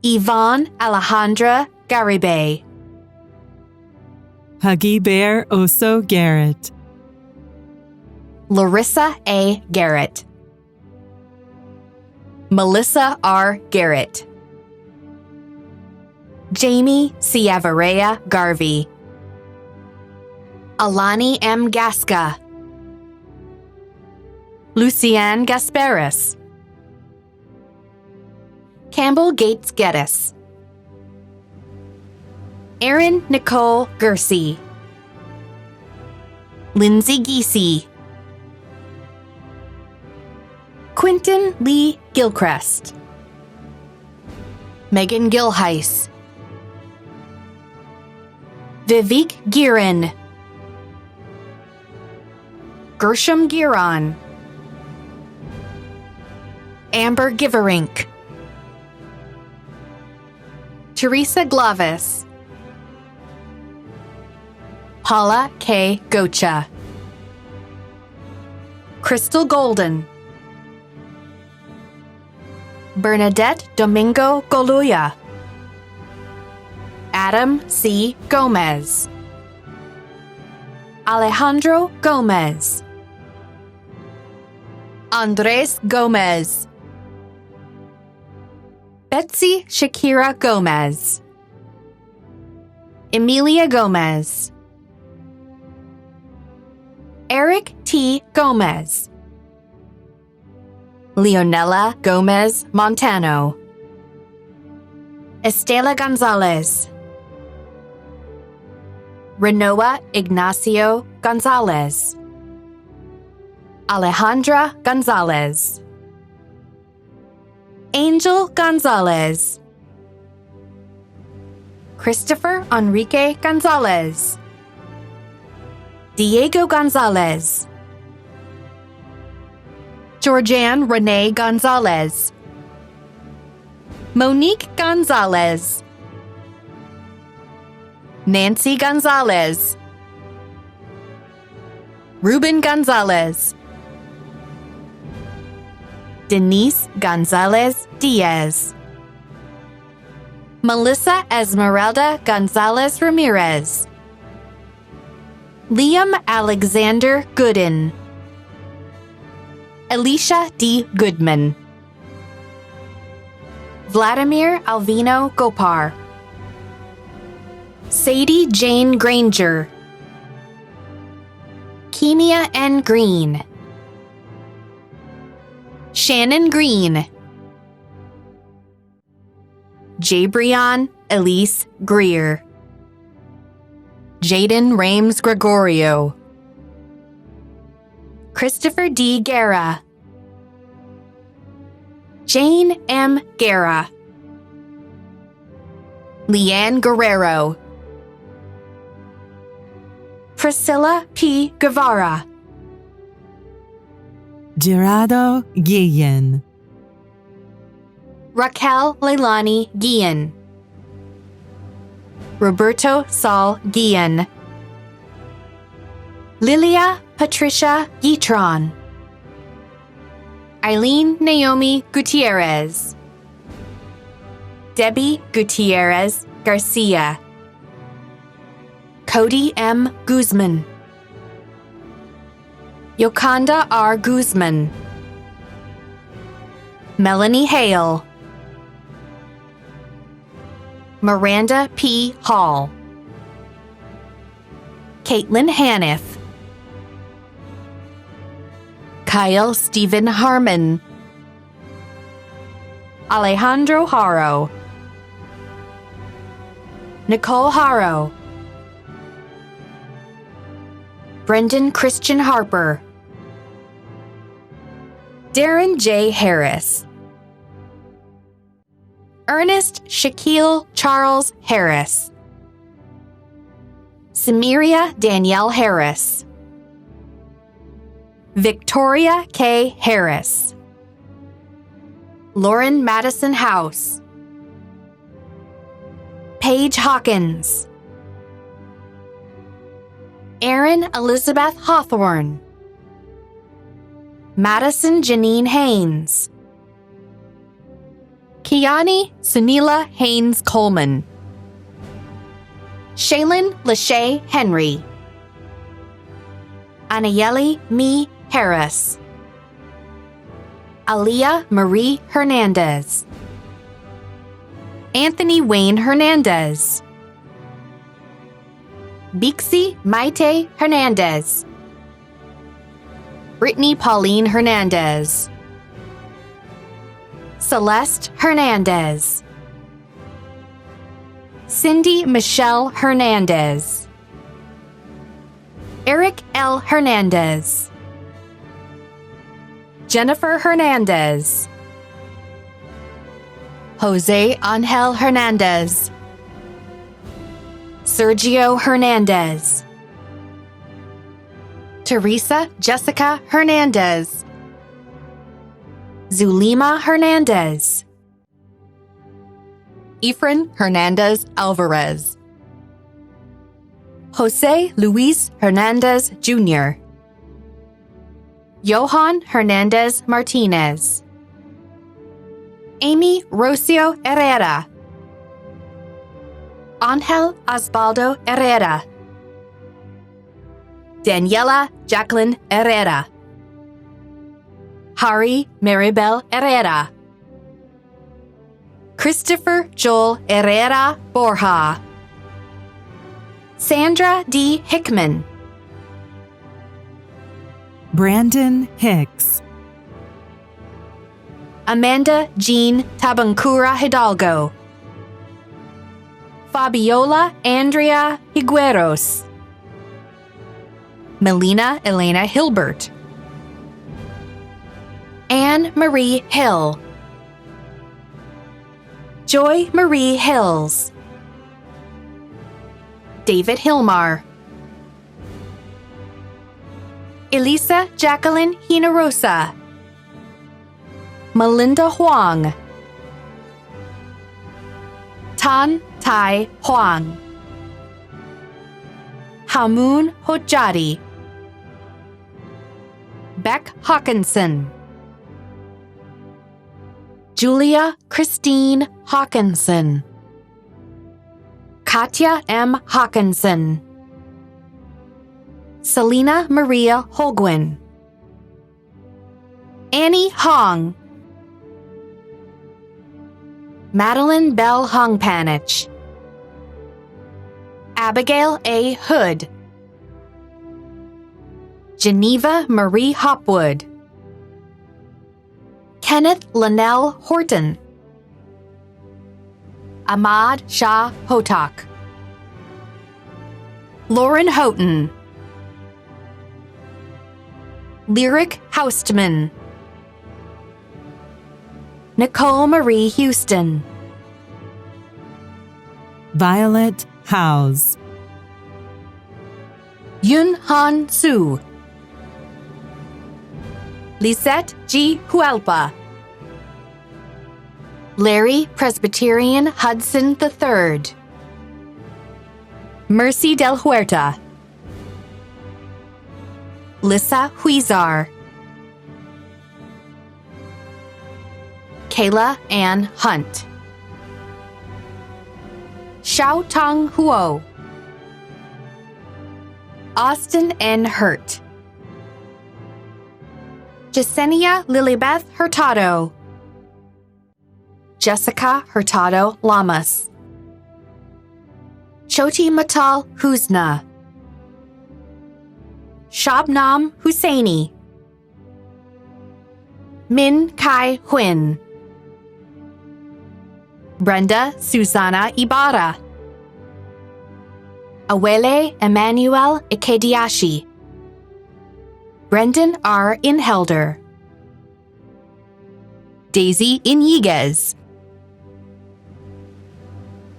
Yvonne Alejandra Garibay, Huggy Bear Oso Garrett, Larissa A. Garrett, Melissa R. Garrett, Jamie Ciavarea Garvey, Alani M. Gasca, Lucianne Gasparis, Campbell Gates Geddes, Erin Nicole Gersey, Lindsay Giese, Quinton Lee Gilchrist, Megan Gilheis, Vivek Giran, Gershom Giron, Amber Giverink, Teresa Glavis, Paula K. Gocha, Crystal Golden, Bernadette Domingo Goluya, Adam C. Gomez, Alejandro Gomez, Andres Gomez, Betsy Shakira Gomez, Emilia Gomez, Eric T. Gomez, Leonela Gomez Montano, Estela Gonzalez, Renoa Ignacio Gonzalez, Alejandra Gonzalez, Angel Gonzalez, Christopher Enrique Gonzalez, Diego Gonzalez, Georgianne Renee Gonzalez, Monique Gonzalez, Nancy Gonzalez, Ruben Gonzalez, Denise Gonzalez Diaz, Melissa Esmeralda Gonzalez Ramirez, Liam Alexander Gooden, Alicia D. Goodman, Vladimir Alvino Gopar, Sadie Jane Granger, Kemia N. Green, Shannon Green, Jabrion Elise Greer, Jaden Rames Gregorio, Christopher D. Guerra, Jane M. Guerra, Leanne Guerrero, Priscilla P. Guevara, Gerardo Guillen, Raquel Leilani Guillen, Roberto Saul Guillen, Lilia Patricia Guitron, Eileen Naomi Gutierrez, Debbie Gutierrez Garcia, Cody M. Guzman, Yoconda R. Guzman, Melanie Hale, Miranda P. Hall, Caitlin Haniff, Kyle Stephen Harmon, Alejandro Haro, Nicole Haro, Brendan Christian Harper, Darren J. Harris, Ernest Shaquille Charles Harris, Samiria Danielle Harris, Victoria K. Harris, Lauren Madison House, Paige Hawkins, Erin Elizabeth Hawthorne, Madison Janine Haynes, Kiani Sunila Haynes Coleman, Shaylin Lachey Henry, Anayeli Me Harris, Aliyah Marie Hernandez, Anthony Wayne Hernandez, Bixie Maite Hernandez, Brittany Pauline Hernandez, Celeste Hernandez, Cindy Michelle Hernandez, Eric L. Hernandez, Jennifer Hernandez, Jose Angel Hernandez, Sergio Hernandez, Teresa Jessica Hernandez, Zulima Hernandez, Efren Hernandez Alvarez, Jose Luis Hernandez Jr., Johan Hernandez Martinez, Amy Rocio Herrera, Angel Osvaldo Herrera, Daniela Jacqueline Herrera, Hari Maribel Herrera, Christopher Joel Herrera Borja, Sandra D. Hickman, Brandon Hicks, Amanda Jean Tabancura Hidalgo, Fabiola Andrea Higueros, Melina Elena Hilbert, Anne Marie Hill, Joy Marie Hills, David Hilmar, Elisa Jacqueline Hinarosa, Melinda Huang, Tan Tai Huang, Hamoon Hojadi, Beck Hawkinson, Julia Christine Hawkinson, Katya M. Hawkinson, Selena Maria Holguin, Annie Hong, Madeline Bell Hongpanich, Abigail A. Hood, Geneva Marie Hopwood, Kenneth Linnell Horton, Ahmad Shah Hotak, Lauren Houghton, Lyric Houstman, Nicole Marie Houston, Violet Howes, Yun Han Su, Lisette G. Hualpa, Larry Presbyterian Hudson III, Mercy Del Huerta, Lissa Huizar, Kayla Ann Hunt, Xiao Tong Huo, Austin N. Hurt, Jasenia Lilibeth Hurtado. Jessica Hurtado Lamas. Choti Matal Husna. Shabnam Husseini. Min Kai Huyn. Brenda Susana Ibarra. Awele Emmanuel Ikediashi. Brendan R. Inhelder. Daisy Iniguez.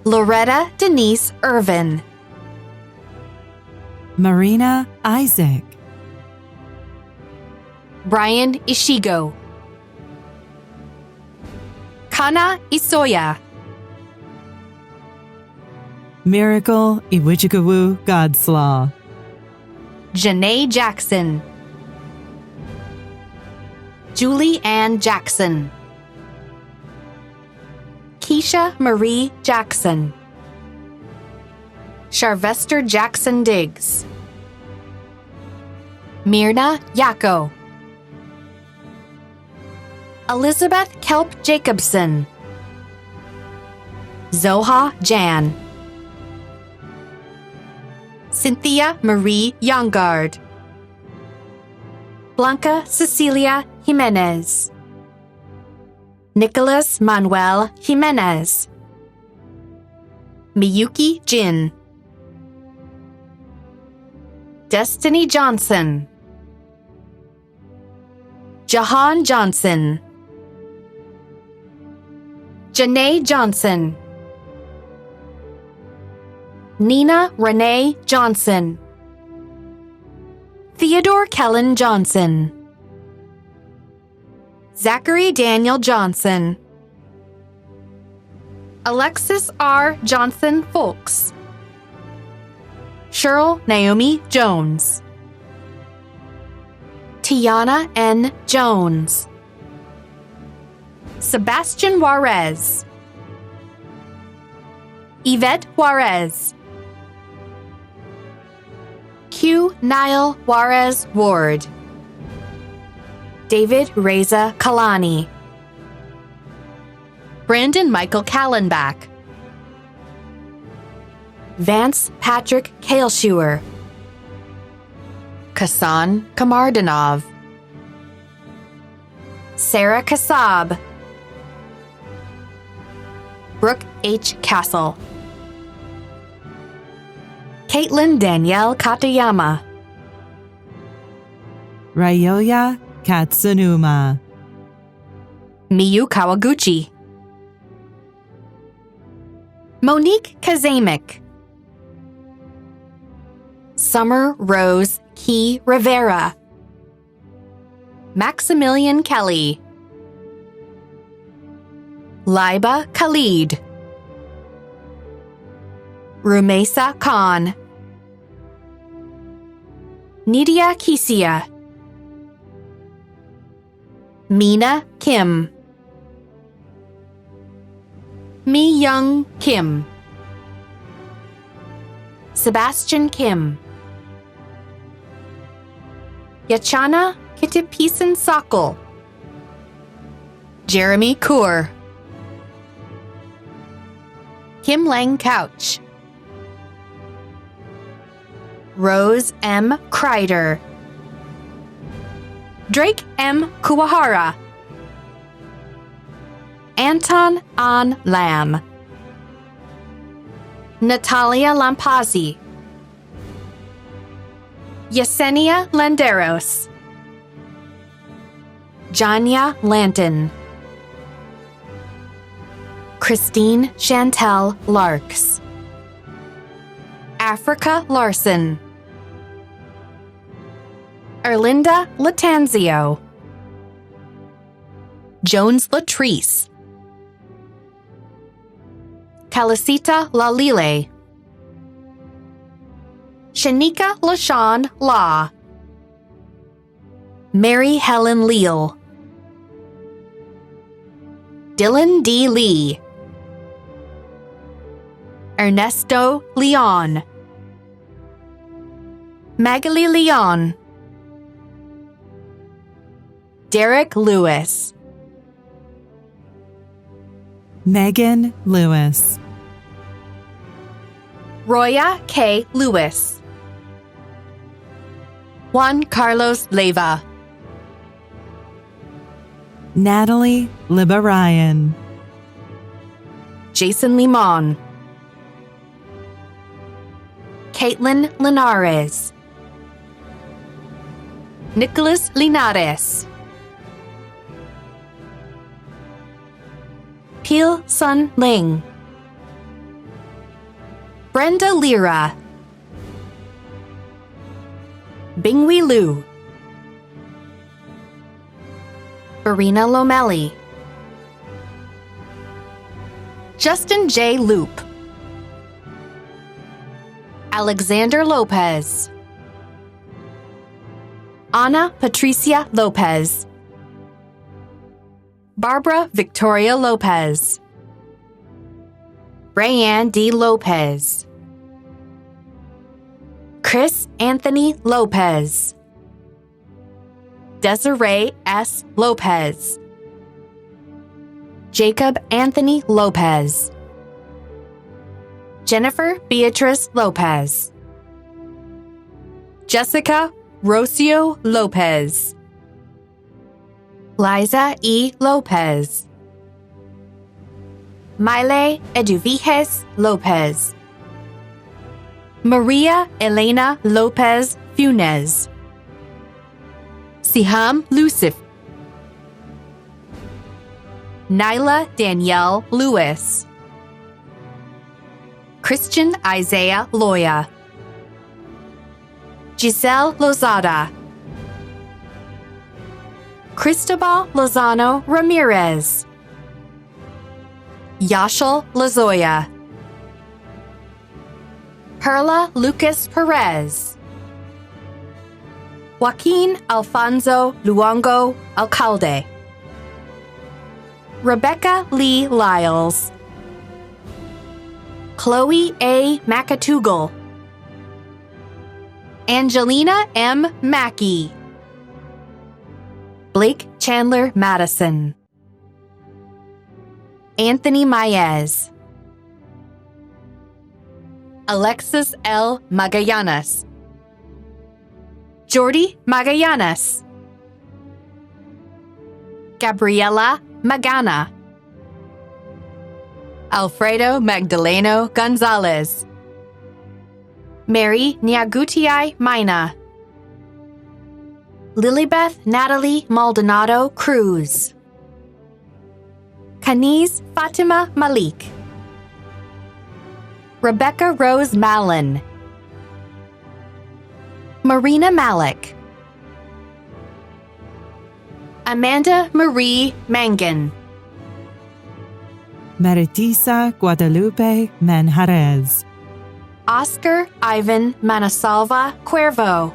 Loretta Denise Irvin. Marina Isaac. Brian Ishigo. Kana Isoya. Miracle Iwichikawu Godslaw. Janae Jackson. Julie Ann Jackson. Keisha Marie Jackson. Charvester Jackson Diggs. Myrna Yako. Elizabeth Kelp Jacobson. Zoha Jan. Cynthia Marie Youngard. Blanca Cecilia Jimenez. Nicholas Manuel Jimenez. Miyuki Jin. Destiny Johnson. Jahan Johnson. Janae Johnson. Nina Renee Johnson. Theodore Kellen Johnson. Zachary Daniel Johnson. Alexis R. Johnson Folks. Cheryl Naomi Jones. Tiana N. Jones. Sebastian Juarez. Yvette Juarez. Q. Niall Juarez Ward. David Reza Kalani. Brandon Michael Kallenbach. Vance Patrick Kaleshewer. Kasan Kamardanov. Sarah Kassab. Brooke H. Castle. Caitlin Danielle Katayama. Ryoya Katsunuma. Miyu Kawaguchi. Monique Kazamic. Summer Rose Key Rivera. Maximilian Kelly. Laiba Khalid. Rumesa Khan. Nidia Kisia. Mina Kim. Mi Young Kim. Sebastian Kim. Yachana Kitipisan Sokol. Jeremy Kaur. Kim Lang Couch. Rose M. Kreider. Drake M. Kuwahara. Anton An Lam. Natalia Lampazzi. Yesenia Landeros. Janya Lanton. Christine Chantel Larks. Africa Larson. Erlinda Latanzio. Jones Latrice. Kalasita Lalile. Shanika LaShawn Law. Mary Helen Leal. Dylan D. Lee. Ernesto Leon. Magali Leon. Derek Lewis. Megan Lewis. Roya K. Lewis. Juan Carlos Leyva. Natalie Liberayan. Jason Limon. Caitlin Linares. Nicholas Linares. Pil Sun Ling. Brenda Lira. Bingwei Liu. Farina Lomeli. Justin J. Loop. Alexander Lopez. Ana Patricia Lopez. Barbara Victoria Lopez. Rayanne D. Lopez. Chris Anthony Lopez. Desiree S. Lopez. Jacob Anthony Lopez. Jennifer Beatrice Lopez. Jessica Rocio Lopez. Liza E. Lopez. Maile Eduviges Lopez. Maria Elena Lopez Funes. Siham Lucif. Nyla Danielle Lewis. Christian Isaiah Loya. Giselle Lozada. Cristobal Lozano Ramirez. Yashel Lazoya. Perla Lucas Perez. Joaquin Alfonso Luongo Alcalde. Rebecca Lee Lyles. Chloe A. Macatougal. Angelina M. Mackey. Blake Chandler Madison. Anthony Maez. Alexis L. Magallanes. Jordi Magallanes. Gabriela Magana. Alfredo Magdaleno Gonzalez. Mary Niagutiai Mina. Lilibeth Natalie Maldonado Cruz. Kaniz Fatima Malik. Rebecca Rose Mallon. Marina Malik. Amanda Marie Mangan. Maritisa Guadalupe Manjarez. Oscar Ivan Manasalva Cuervo.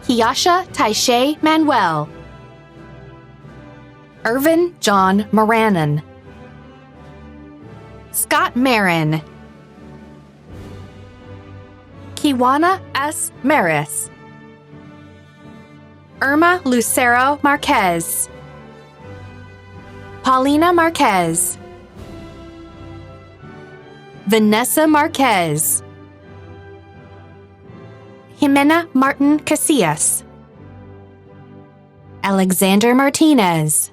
Hiasha Taishe Manuel. Irvin John Moranen. Scott Marin. Kiwana S. Maris. Irma Lucero Marquez. Paulina Marquez. Vanessa Marquez. Jimena Martin Casillas. Alexander Martinez.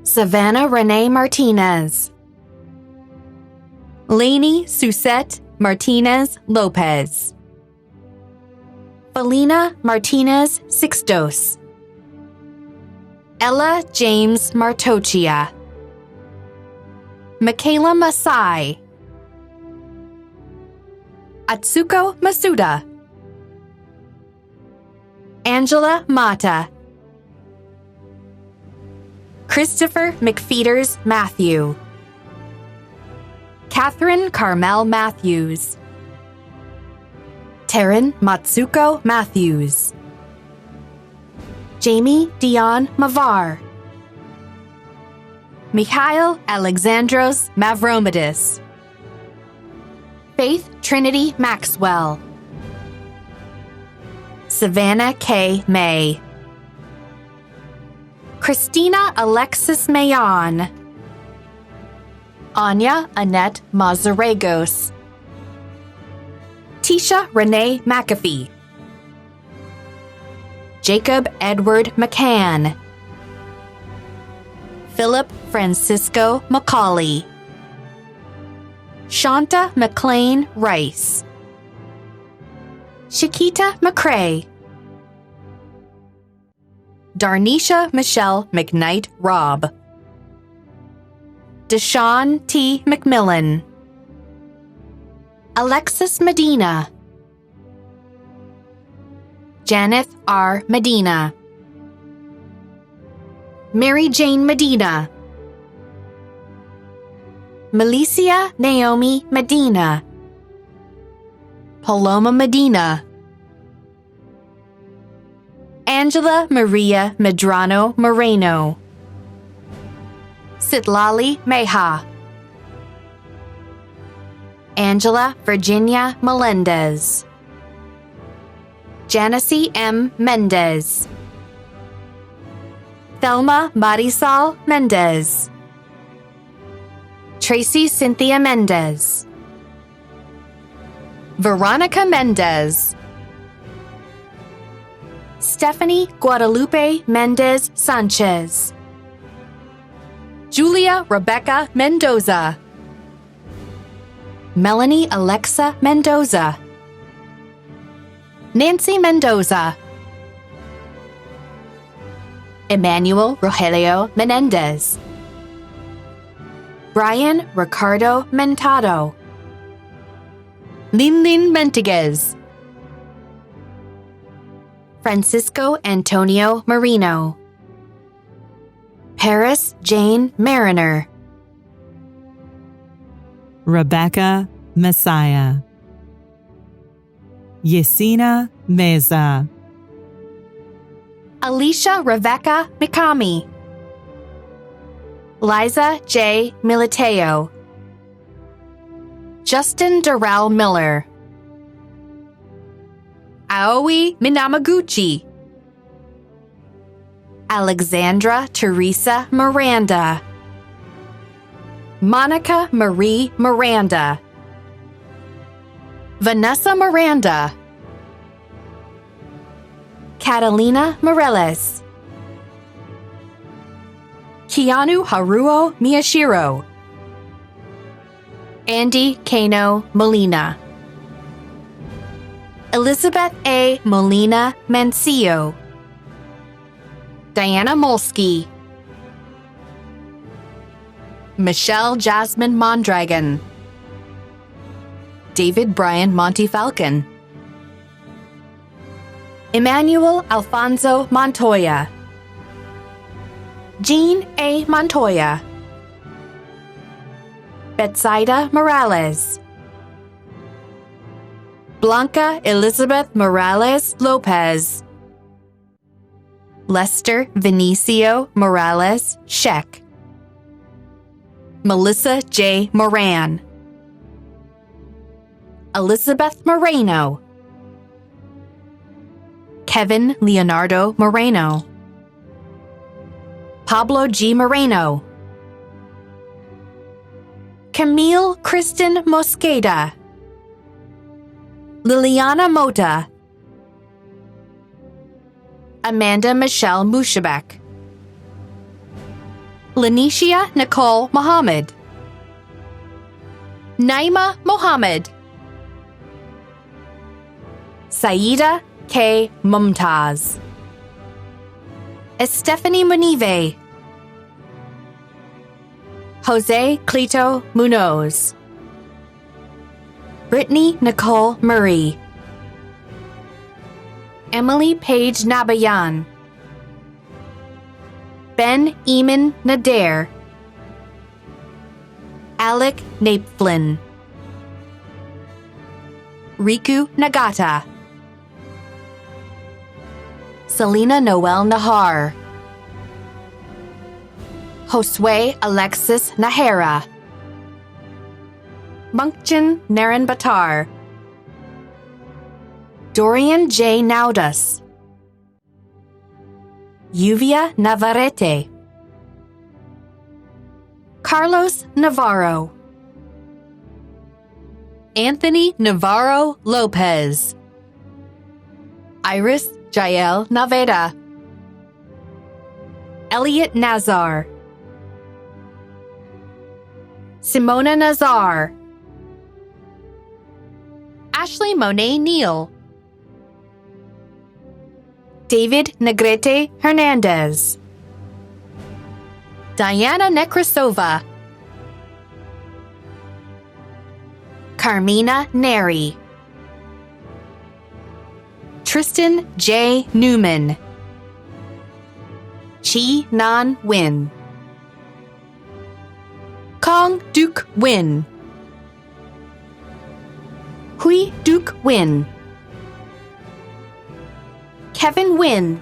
Savannah Renee Martinez. Lainey Susette Martinez Lopez. Felina Martinez Sixtos. Ella James Martochia. Michaela Masai. Atsuko Masuda. Angela Mata. Christopher McFeeters Matthew. Catherine Carmel Matthews. Taryn Matsuko Matthews. Jamie Dion Mavar. Mikhail Alexandros Mavromidis. Faith Trinity Maxwell. Savannah K. May. Christina Alexis Mayon. Anya Annette Mazaragos. Tisha Renee McAfee. Jacob Edward McCann. Philip Francisco McCauley. Shanta McLean Rice. Shakita McCrae. Darnisha Michelle McKnight Robb. Deshawn T. McMillan. Alexis Medina. Janeth R. Medina. Mary Jane Medina. Melicia Naomi Medina. Paloma Medina. Angela Maria Medrano Moreno. Sitlali Meha. Angela Virginia Melendez. Janice M. Mendez. Thelma Marisol Mendez. Tracy Cynthia Mendez. Veronica Mendez. Stephanie Guadalupe Mendez Sanchez. Julia Rebecca Mendoza. Melanie Alexa Mendoza. Nancy Mendoza. Emmanuel Rogelio Menendez. Brian Ricardo Mentado. Linlin Mentiguez. Francisco Antonio Marino. Paris Jane Mariner. Rebecca Messiah. Yesina Meza. Alicia Rebecca Mikami. Liza J. Militeo. Justin Durrell Miller. Aoi Minamaguchi. Alexandra Teresa Miranda. Monica Marie Miranda. Vanessa Miranda. Catalina Morales. Keanu Haruo Miyashiro. Andy Kano Molina. Elizabeth A. Molina Mancio. Diana Molsky. Michelle Jasmine Mondragon. David Brian Montefalcon. Emmanuel Alfonso Montoya. Jean A. Montoya. Betsaida Morales. Blanca Elizabeth Morales Lopez. Lester Vinicio Morales Sheck. Melissa J. Moran. Elizabeth Moreno. Kevin Leonardo Moreno. Pablo G. Moreno. Camille Kristen Mosqueda. Liliana Mota. Amanda Michelle Mushabek. Lanicia Nicole Mohammed. Naima Mohammed. Saida K. Mumtaz. Estefany Munive. Jose Clito Munoz. Brittany Nicole Murray. Emily Page Nabayan. Ben Eamon Nader. Alec Napeflin. Riku Nagata. Selena Noel Nahar. Josue Alexis Nahara. Munkchin Naren Batar. Dorian J. Naudas, Yuvia Navarrete, Carlos Navarro, Anthony Navarro Lopez, Iris Jael Naveda, Elliot Nazar, Simona Nazar, Ashley Monet Neal, David Negrete Hernandez, Diana Nekrasova, Carmina Neri, Tristan J. Newman, Chi Nan Win, Kong Duke Win, Hui Duke Win, Kevin Win,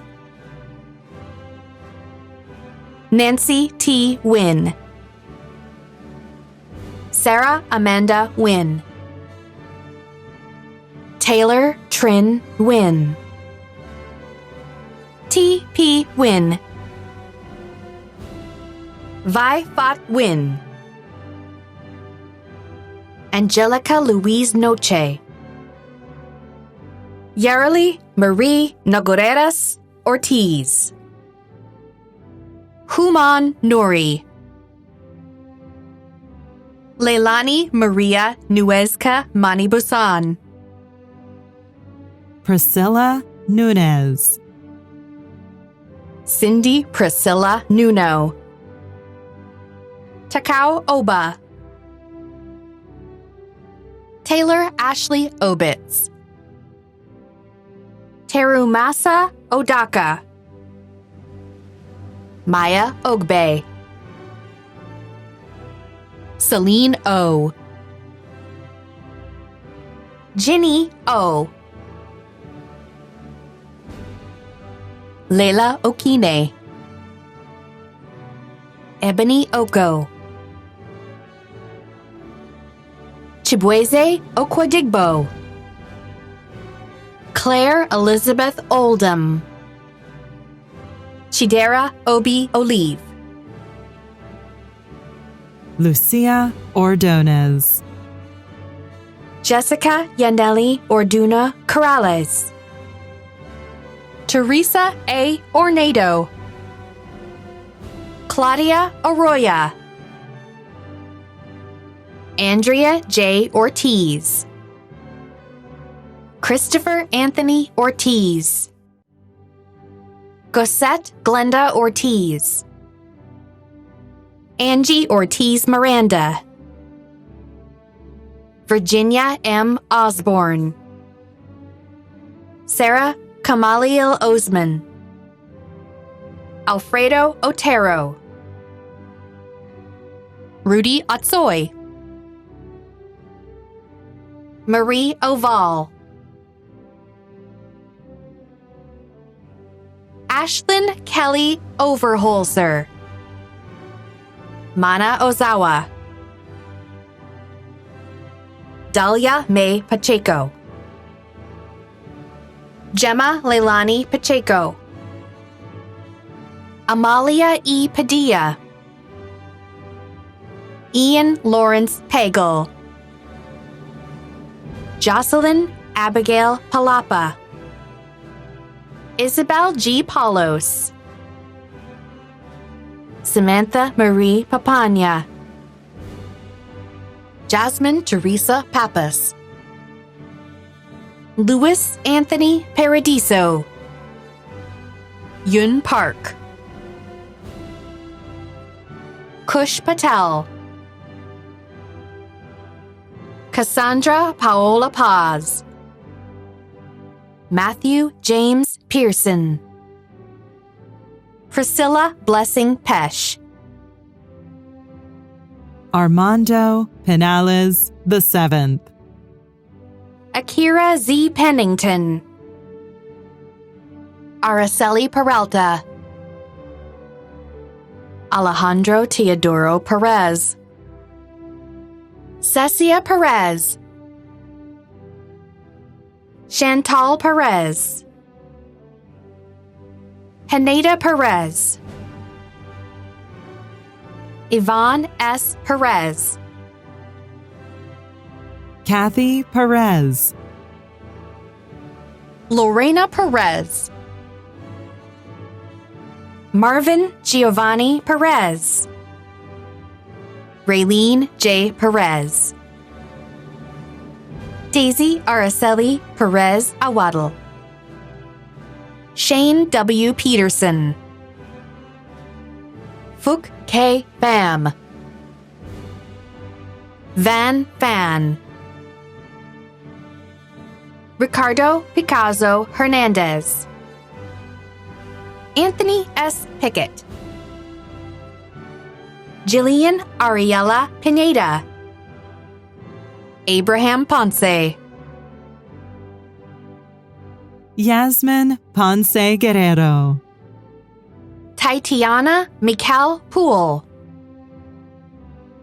Nancy T. Win, Sarah Amanda Win, Taylor Trin Win, T. P. Win, Vi Fat Win, Angelica Louise Noche, Yareli Marie Nogueras Ortiz, Human Nuri, Leilani Maria Nuezca Manibusan, Priscilla Nunez, Cindy Priscilla Nuno, Takao Oba, Taylor Ashley Obitz, Terumasa Odaka, Maya Ogbe, Celine O, Ginny O, Leila Okine, Ebony Oko, Chibueze Okwadigbo, Claire Elizabeth Oldham, Chidera Obi Olive, Lucia Ordonez, Jessica Yaneli Orduna Corrales, Teresa A. Ornado, Claudia Arroya, Andrea J. Ortiz, Christopher Anthony Ortiz, Gossette Glenda Ortiz, Angie Ortiz Miranda, Virginia M. Osborne, Sarah Kamaliel Osman, Alfredo Otero, Rudy Otsoy, Marie Oval, Ashlyn Kelly Overholzer, Mana Ozawa, Dahlia May Pacheco, Gemma Leilani Pacheco, Amalia E. Padilla, Ian Lawrence Pagel, Jocelyn Abigail Palapa, Isabel G. Paulos, Samantha Marie Papania, Jasmine Teresa Pappas, Louis Anthony Paradiso, Yun Park, Kush Patel, Cassandra Paola Paz, Matthew James Pearson, Priscilla Blessing Pesh, Armando Penales VII, Akira Z. Pennington, Araceli Peralta, Alejandro Teodoro Perez, Cecia Perez, Chantal Perez, Haneda Perez, Yvonne S. Perez, Kathy Perez, Lorena Perez, Marvin Giovanni Perez, Raylene J. Perez, Daisy Araceli Perez Awadl, Shane W. Peterson, Fook K. Pham, Van Fan, Ricardo Picasso Hernandez, Anthony S. Pickett, Jillian Ariella Pineda, Abraham Ponce, Yasmin Ponce Guerrero, Tatiana Mikal Poole,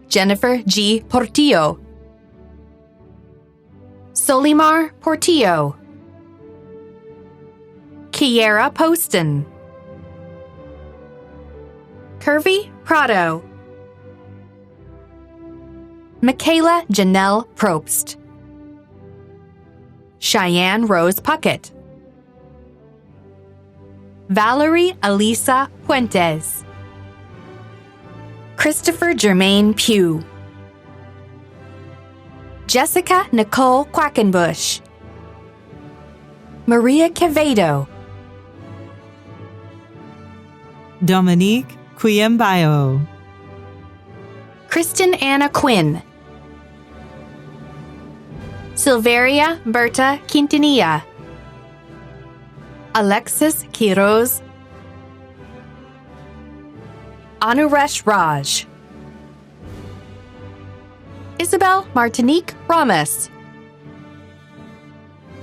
Jennifer G. Portillo, Solimar Portillo, Kiera Poston, Curvy Prado, Michaela Janelle Probst, Cheyenne Rose Puckett, Valerie Elisa Fuentes, Christopher Germain Pugh, Jessica Nicole Quackenbush, Maria Quevedo, Dominique Quiambayo, Kristen Anna Quinn, Silveria Berta Quintanilla, Alexis Quiroz, Anuresh Raj, Isabel Martinique Ramos,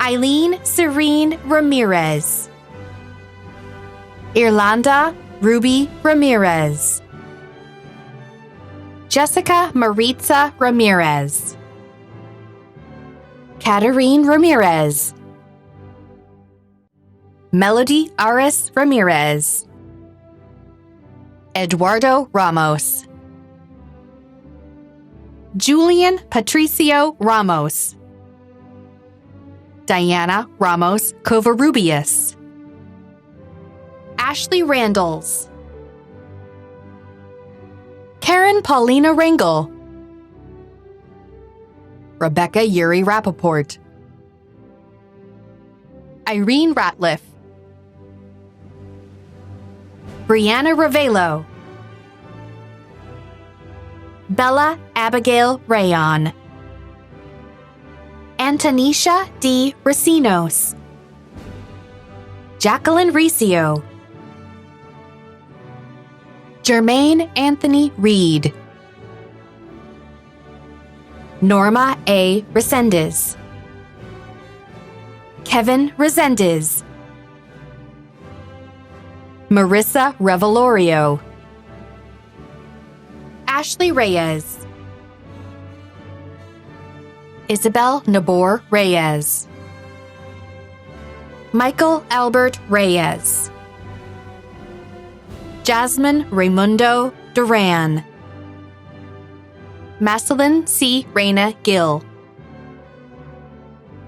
Eileen Serene Ramirez, Irlanda Ruby Ramirez, Jessica Maritza Ramirez, Katarine Ramirez, Melody Aris Ramirez, Eduardo Ramos, Julian Patricio Ramos, Diana Ramos Covarrubias, Ashley Randalls, Karen Paulina Rangel, Rebecca Yuri Rappaport, Irene Ratliff, Brianna Ravello, Bella Abigail Rayon, Antonisha D. Racinos, Jacqueline Riccio, Jermaine Anthony Reed, Norma A. Resendez, Kevin Resendez, Marissa Revelorio, Ashley Reyes, Isabel Nabor Reyes, Michael Albert Reyes, Jasmine Raimundo Duran, Maslin C. Reina Gill,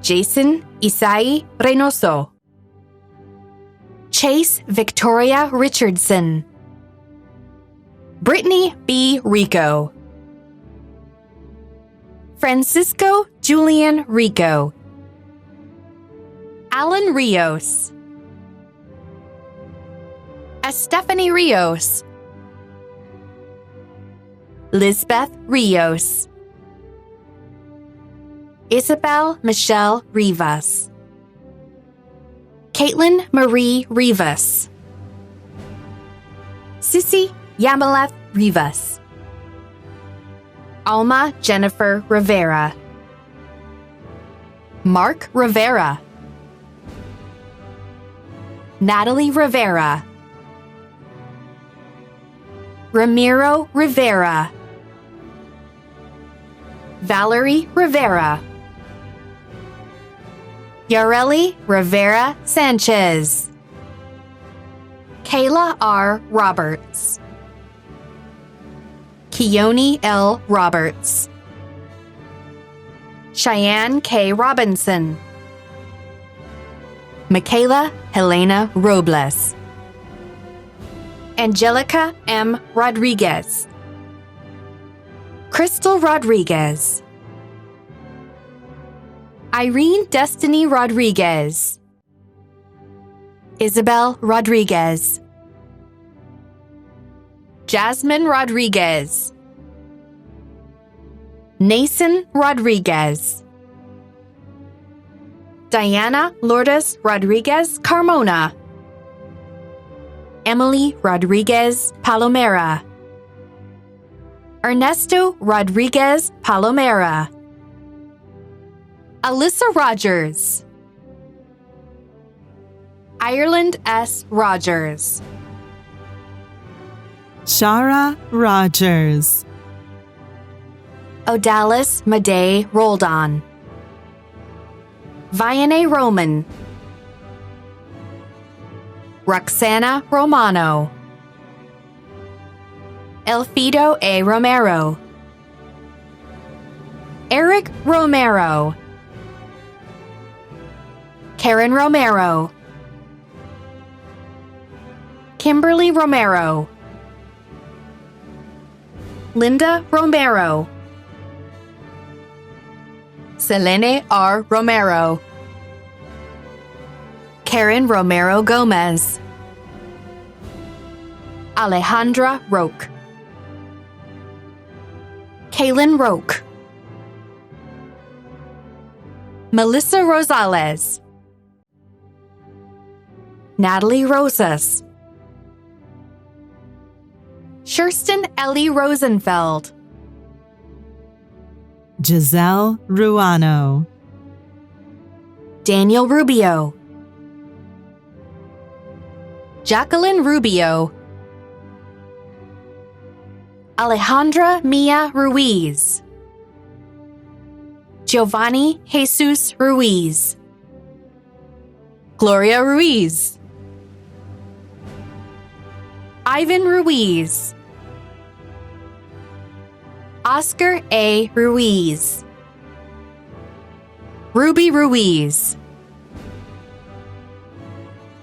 Jason Isai Reynoso, Chase Victoria Richardson, Brittany B. Rico, Francisco Julian Rico, Alan Rios, Estefany Rios, Lisbeth Rios, Isabel Michelle Rivas, Caitlin Marie Rivas, Sissy Yamaleth Rivas, Alma Jennifer Rivera, Mark Rivera, Natalie Rivera, Ramiro Rivera, Valerie Rivera, Yareli Rivera Sanchez, Kayla R. Roberts, Keone L. Roberts, Cheyenne K. Robinson, Michaela Helena Robles, Angelica M. Rodriguez, Crystal Rodriguez, Irene Destiny Rodriguez, Isabel Rodriguez, Jasmine Rodriguez, Nason Rodriguez, Diana Lourdes Rodriguez Carmona, Emily Rodriguez Palomera, Ernesto Rodriguez Palomera, Alyssa Rogers, Ireland S. Rogers, Shara Rogers, Odalis Madej Roldan, Vianney Roman, Roxana Romano, Elfido A. Romero, Eric Romero, Karen Romero, Kimberly Romero, Linda Romero, Selene R. Romero, Karen Romero Gomez, Alejandra Roque, Kaylin Roque, Melissa Rosales, Natalie Rosas, Kirsten Ellie Rosenfeld, Giselle Ruano, Daniel Rubio, Jacqueline Rubio, Alejandra Mia Ruiz, Giovanni Jesus Ruiz, Gloria Ruiz, Ivan Ruiz, Oscar A. Ruiz, Ruby Ruiz,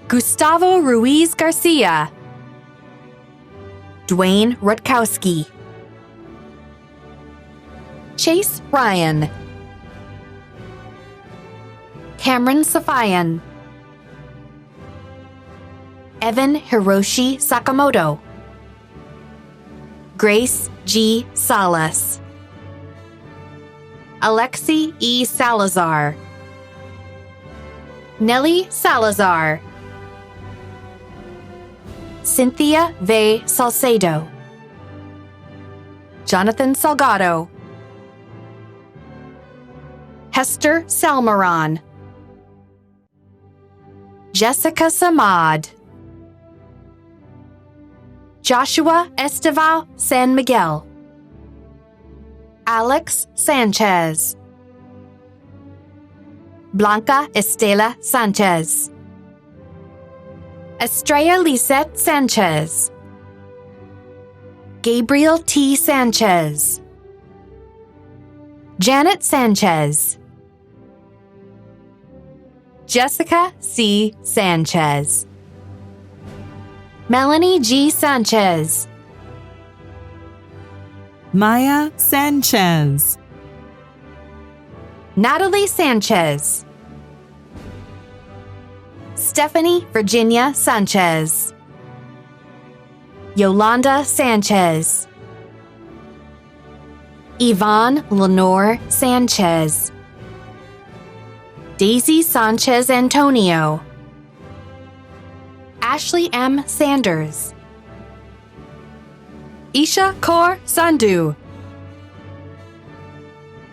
Gustavo Ruiz Garcia, Dwayne Rutkowski, Chase Ryan, Cameron Safayan, Evan Hiroshi Sakamoto, Grace G. Salas, Alexi E. Salazar, Nellie Salazar, Cynthia V. Salcedo, Jonathan Salgado, Hester Salmaron, Jessica Samad, Joshua Esteval San Miguel, Alex Sanchez, Blanca Estela Sanchez, Estrella Lisette Sanchez, Gabriel T. Sanchez, Janet Sanchez, Jessica C. Sanchez, Melanie G. Sanchez, Maya Sanchez, Natalie Sanchez, Stephanie Virginia Sanchez, Yolanda Sanchez, Yvonne Lenore Sanchez, Daisy Sanchez Antonio, Ashley M. Sanders, Isha Kaur Sandhu,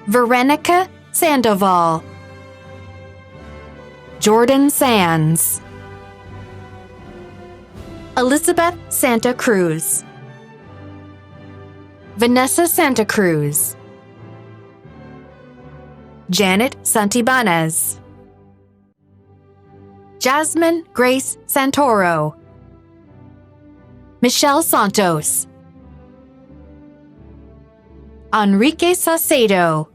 Veronica Sandoval, Jordan Sands, Elizabeth Santa Cruz, Vanessa Santa Cruz, Janet Santibanez, Jasmine Grace Santoro, Michelle Santos, Enrique Saucedo,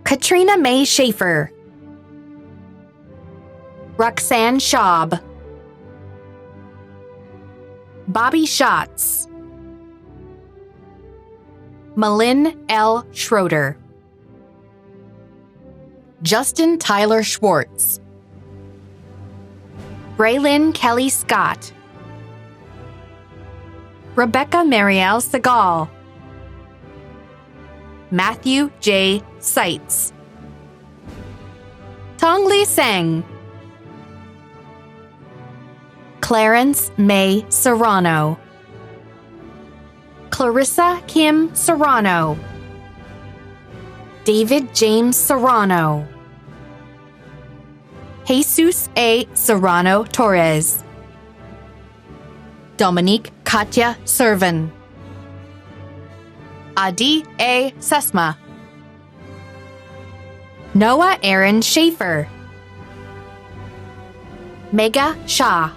Katrina May Schaefer, Roxanne Schaub, Bobby Schatz, Malin L. Schroeder, Justin Tyler Schwartz, Braylon Kelly Scott, Rebecca Marielle Segal, Matthew J. Seitz, Tongli Seng, Clarence May Serrano, Clarissa Kim Serrano, David James Serrano, Jesus A. Serrano Torres, Dominique Katya Servin, Adi A. Sesma, Noah Aaron Schaefer, Mega Shah,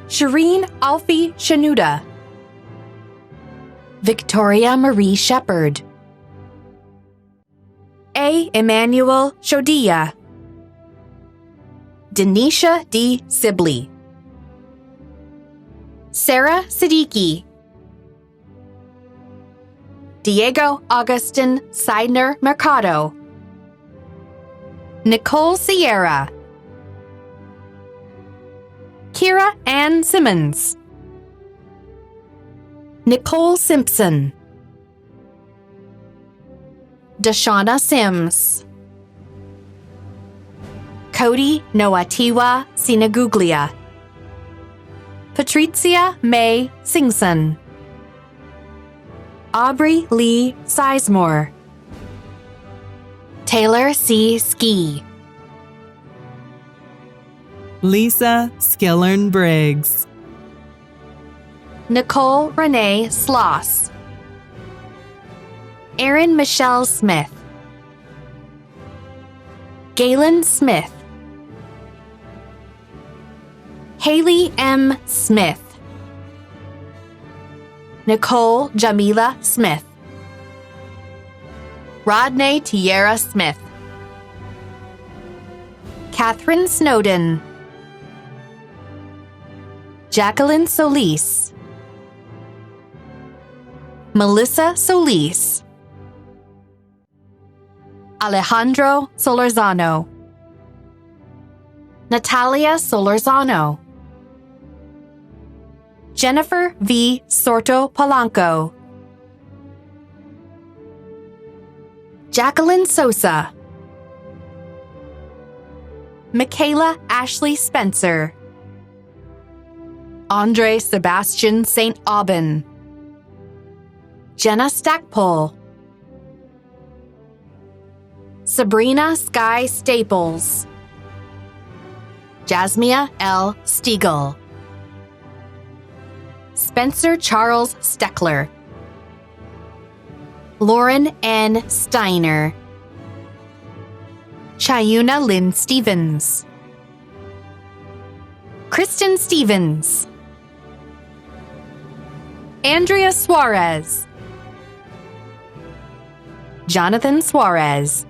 Shireen Alfie Shanuda, Victoria Marie Shepard, A. Emmanuel Shodia, Denisha D. Sibley, Sarah Siddiqui, Diego Augustin Seidner Mercado, Nicole Sierra, Kira Ann Simmons, Nicole Simpson, Deshauna Sims, Cody Noatiwa Sinaguglia, Patrizia May Singson, Aubrey Lee Sizemore, Taylor C. Ski, Lisa Skillern Briggs, Nicole Renee Sloss, Erin Michelle Smith, Galen Smith, Haley M. Smith, Nicole Jamila Smith, Rodney Tierra Smith, Catherine Snowden, Jacqueline Solis, Melissa Solis, Alejandro Solorzano, Natalia Solorzano, Jennifer V. Sorto Polanco, Jacqueline Sosa, Michaela Ashley Spencer, Andre Sebastian St. Aubin, Jenna Stackpole, Sabrina Sky Staples, Jasmia L. Stiegel, Spencer Charles Steckler, Lauren N. Steiner, Chayuna Lynn Stevens, Kristen Stevens, Andrea Suarez, Jonathan Suarez,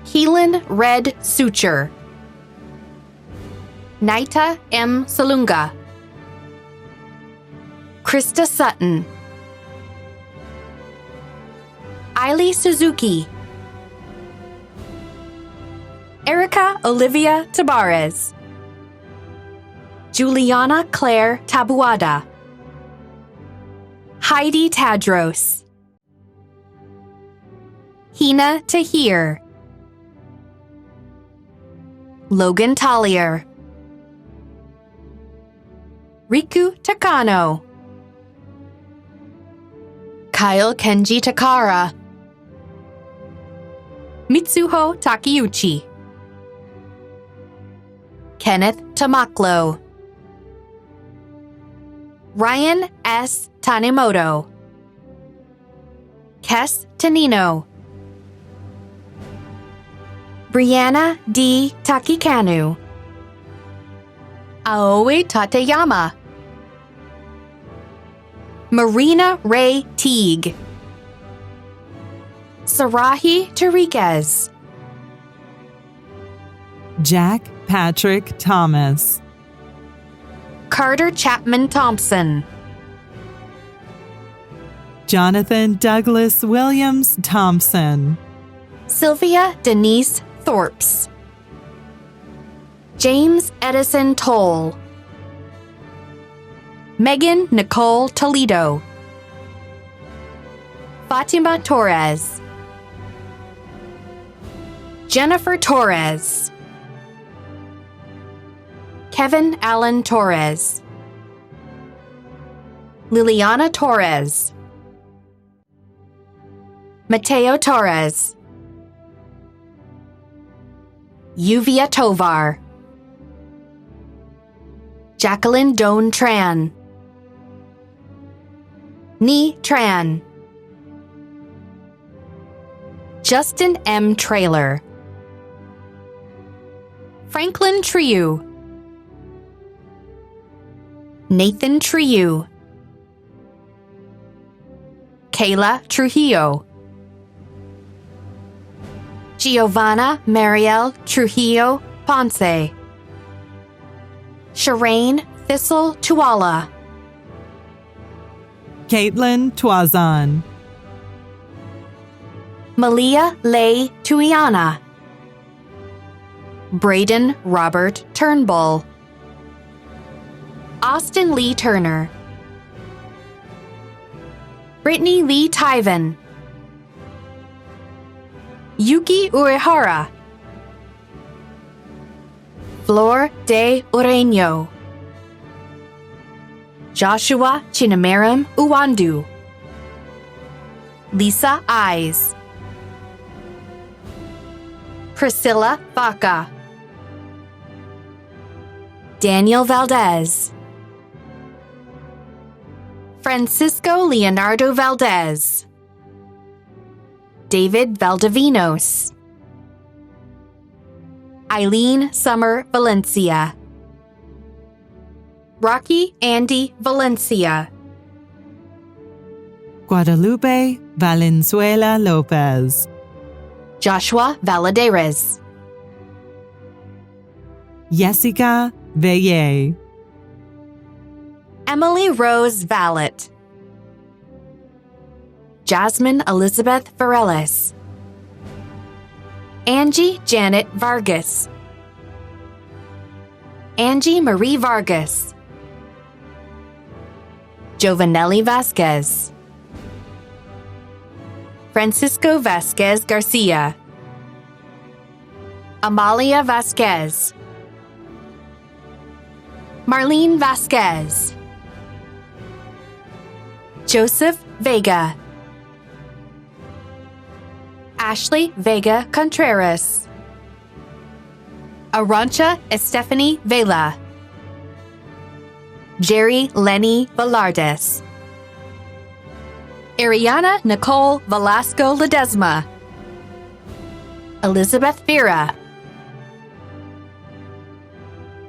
Keelan Red Suture, Naita M. Salunga, Krista Sutton, Ailey Suzuki, Erica Olivia Tabarez, Juliana Claire Tabuada, Heidi Tadros, Hina Tahir, Logan Collier, Riku Takano, Kyle Kenji Takara, Mitsuho Takeuchi, Kenneth Tamaklo, Ryan S. Tanimoto, Kes Tanino, Brianna D. Takikanu, Aoi Tateyama, Marina Ray Teague, Sarahi Tariquez, Jack Patrick Thomas, Carter Chapman Thompson, Jonathan Douglas Williams Thompson, Sylvia Denise Thorpes, James Edison Toll, Megan Nicole Toledo, Fatima Torres, Jennifer Torres, Kevin Allen Torres, Liliana Torres, Mateo Torres, Yuvia Tovar, Jacqueline Doan Tran, Ni Tran, Justin M. Trailer, Franklin Triu, Nathan Triu, Kayla Trujillo, Giovanna Marielle Trujillo Ponce, Shireen Thistle Tuala, Caitlin Tuazon, Malia Lay Tuiana, Braden Robert Turnbull, Austin Lee Turner, Brittany Lee Tyven, Yuki Uehara, Flor de Ureño, Joshua Chinamaram Uwandu, Lisa Eyes, Priscilla Vaca, Daniel Valdez, Francisco Leonardo Valdez, David Valdivinos, Eileen Summer Valencia, Rocky Andy Valencia, Guadalupe Valenzuela Lopez, Joshua Valadares, Jessica Veye, Emily Rose Vallet, Jasmine Elizabeth Varelis, Angie Janet Vargas, Angie Marie Vargas, Giovanelli Vasquez, Francisco Vasquez Garcia, Amalia Vasquez, Marlene Vasquez, Joseph Vega, Ashley Vega Contreras, Arancha Estefany Vela, Jerry Lenny Velardes, Ariana Nicole Velasco Ledesma, Elizabeth Vera,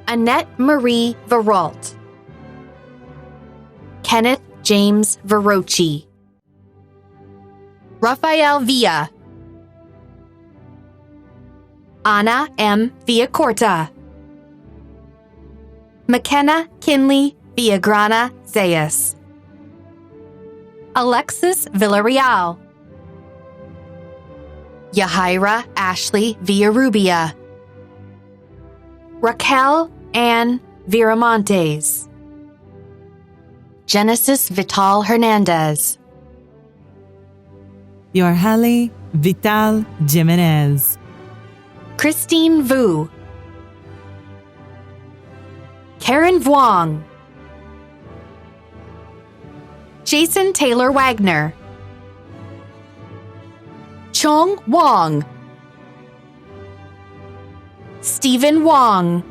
Annette Marie Veralt, Kenneth James Veroci, Rafael Villa, Ana M. Villacorta, McKenna Kinley Villagrana Zayas, Alexis Villarreal, Yahaira Ashley Villarrubia, Raquel Ann Viramontes, Genesis Vital Hernandez, Yorheli Vital Jimenez, Christine Vu, Karen Vuong, Jason Taylor Wagner, Chong Wong, Stephen Wong,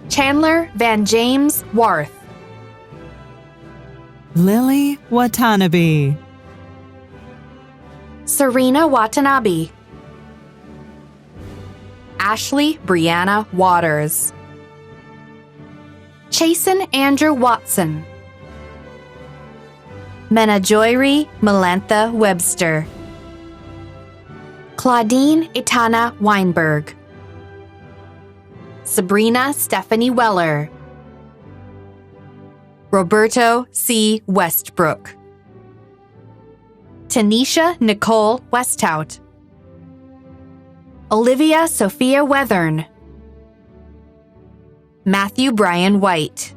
Chandler Van James Worth, Lily Watanabe, Serena Watanabe, Ashley Brianna Waters. Chasen Andrew Watson. Menajoyri Melantha Webster. Claudine Itana Weinberg. Sabrina Stephanie Weller. Roberto C. Westbrook. Tanisha Nicole Westhout. Olivia Sophia Weathern. Matthew Brian White.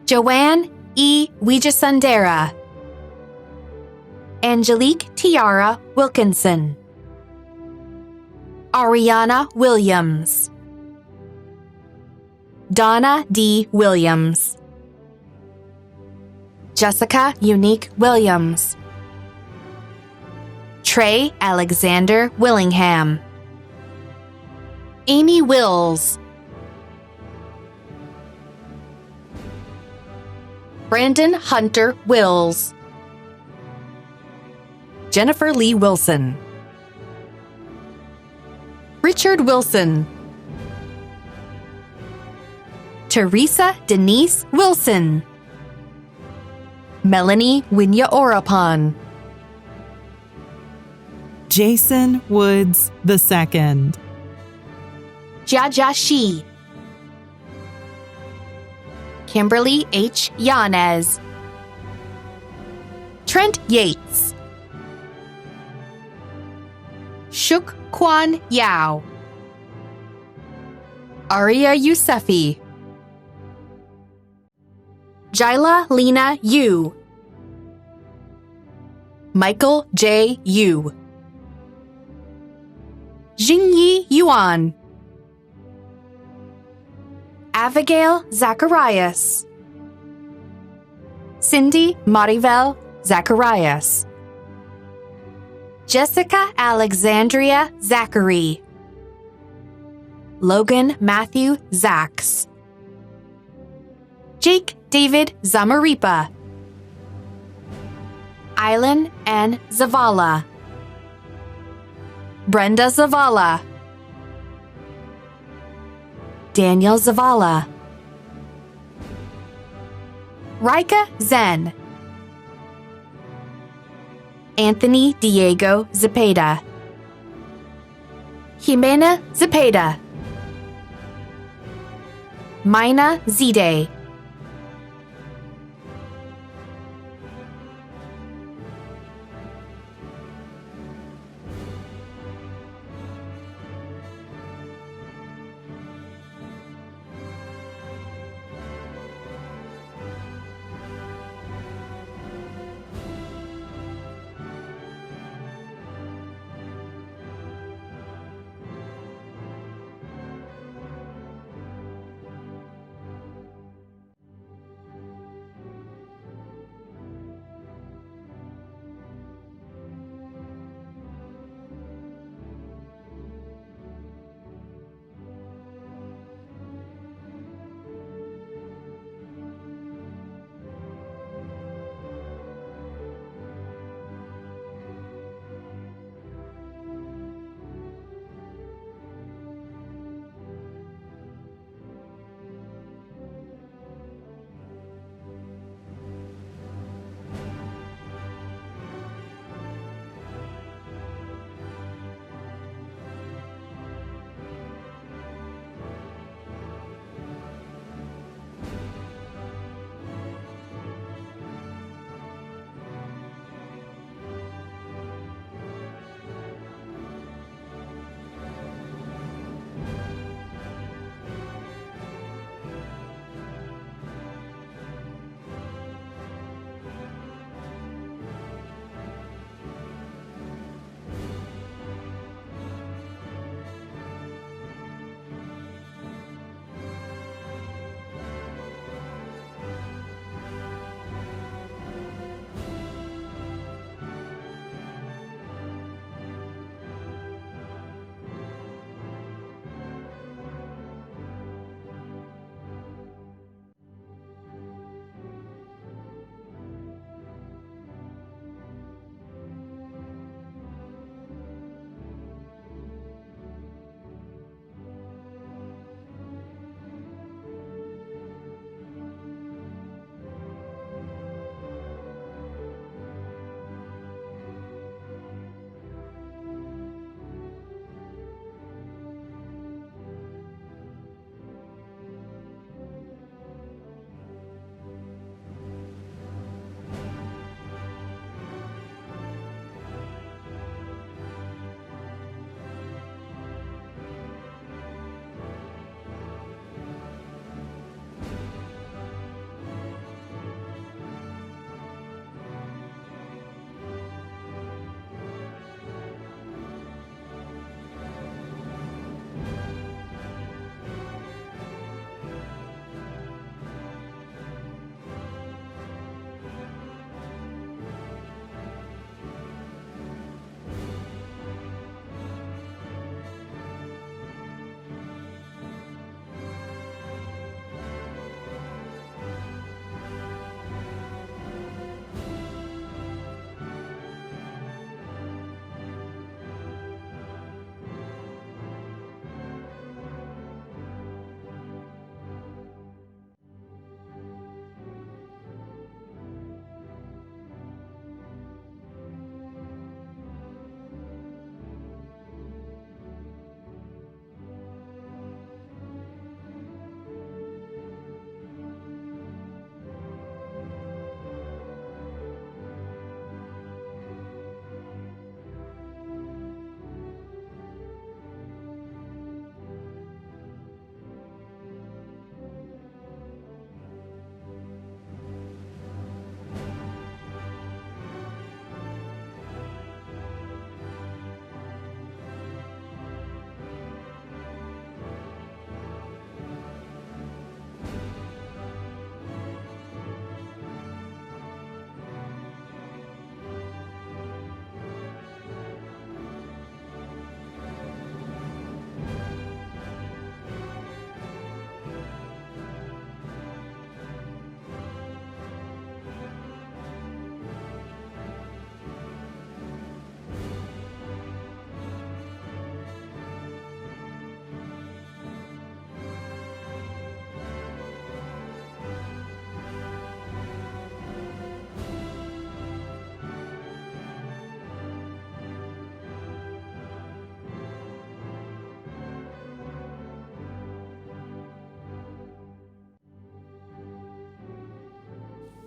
Joanne E. Wijasundara. Angelique Tiara Wilkinson. Ariana Williams. Donna D. Williams. Jessica Unique Williams. Trey Alexander Willingham. Amy Wills. Brandon Hunter Wills. Jennifer Lee Wilson. Richard Wilson. Teresa Denise Wilson. Melanie Winya-Orapan. Jason Woods II. Jiajia Shi. Kimberly H. Yanez. Trent Yates. Shuk Kwan Yao. Aria Yousefi. Jila Lena Yu. Michael J. Yu. Jingyi Yuan. Abigail Zacharias. Cindy Maribel Zacharias. Jessica Alexandria Zachary. Logan Matthew Zachs. Jake David Zamaripa. Island N. Zavala. Brenda Zavala. Daniel Zavala. Rika Zen. Anthony Diego Zepeda. Jimena Zepeda. Mina Zide.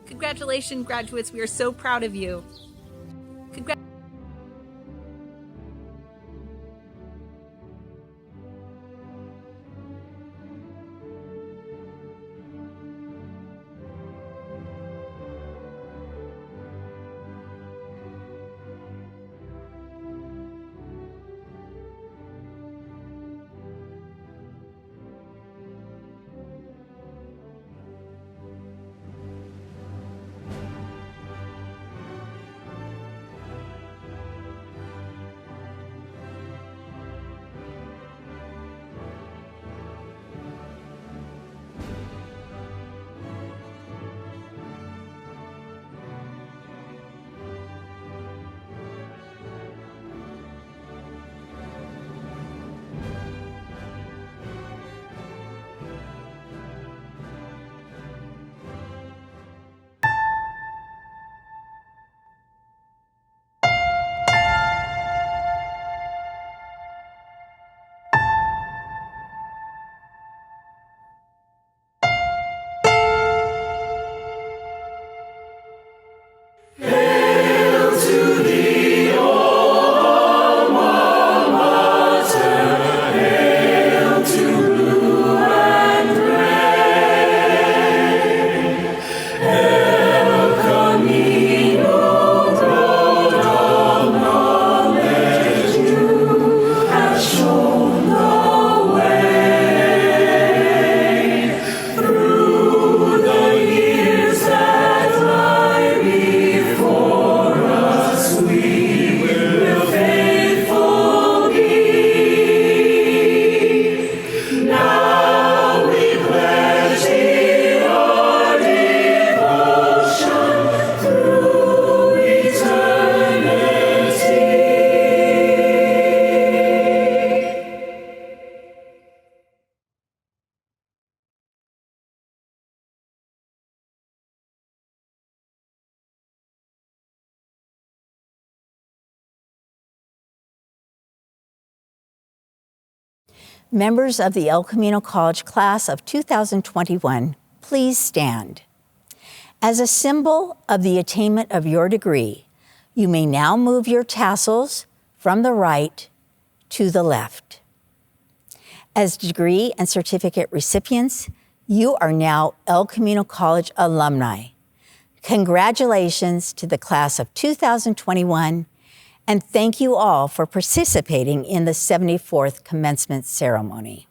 Congratulations, graduates. We are so proud of you. Members of the El Camino College class of 2021, please stand. As a symbol of the attainment of your degree, you may now move your tassels from the right to the left. As degree and certificate recipients, you are now El Camino College alumni. Congratulations to the class of 2021, and thank you all for participating in the 74th commencement ceremony.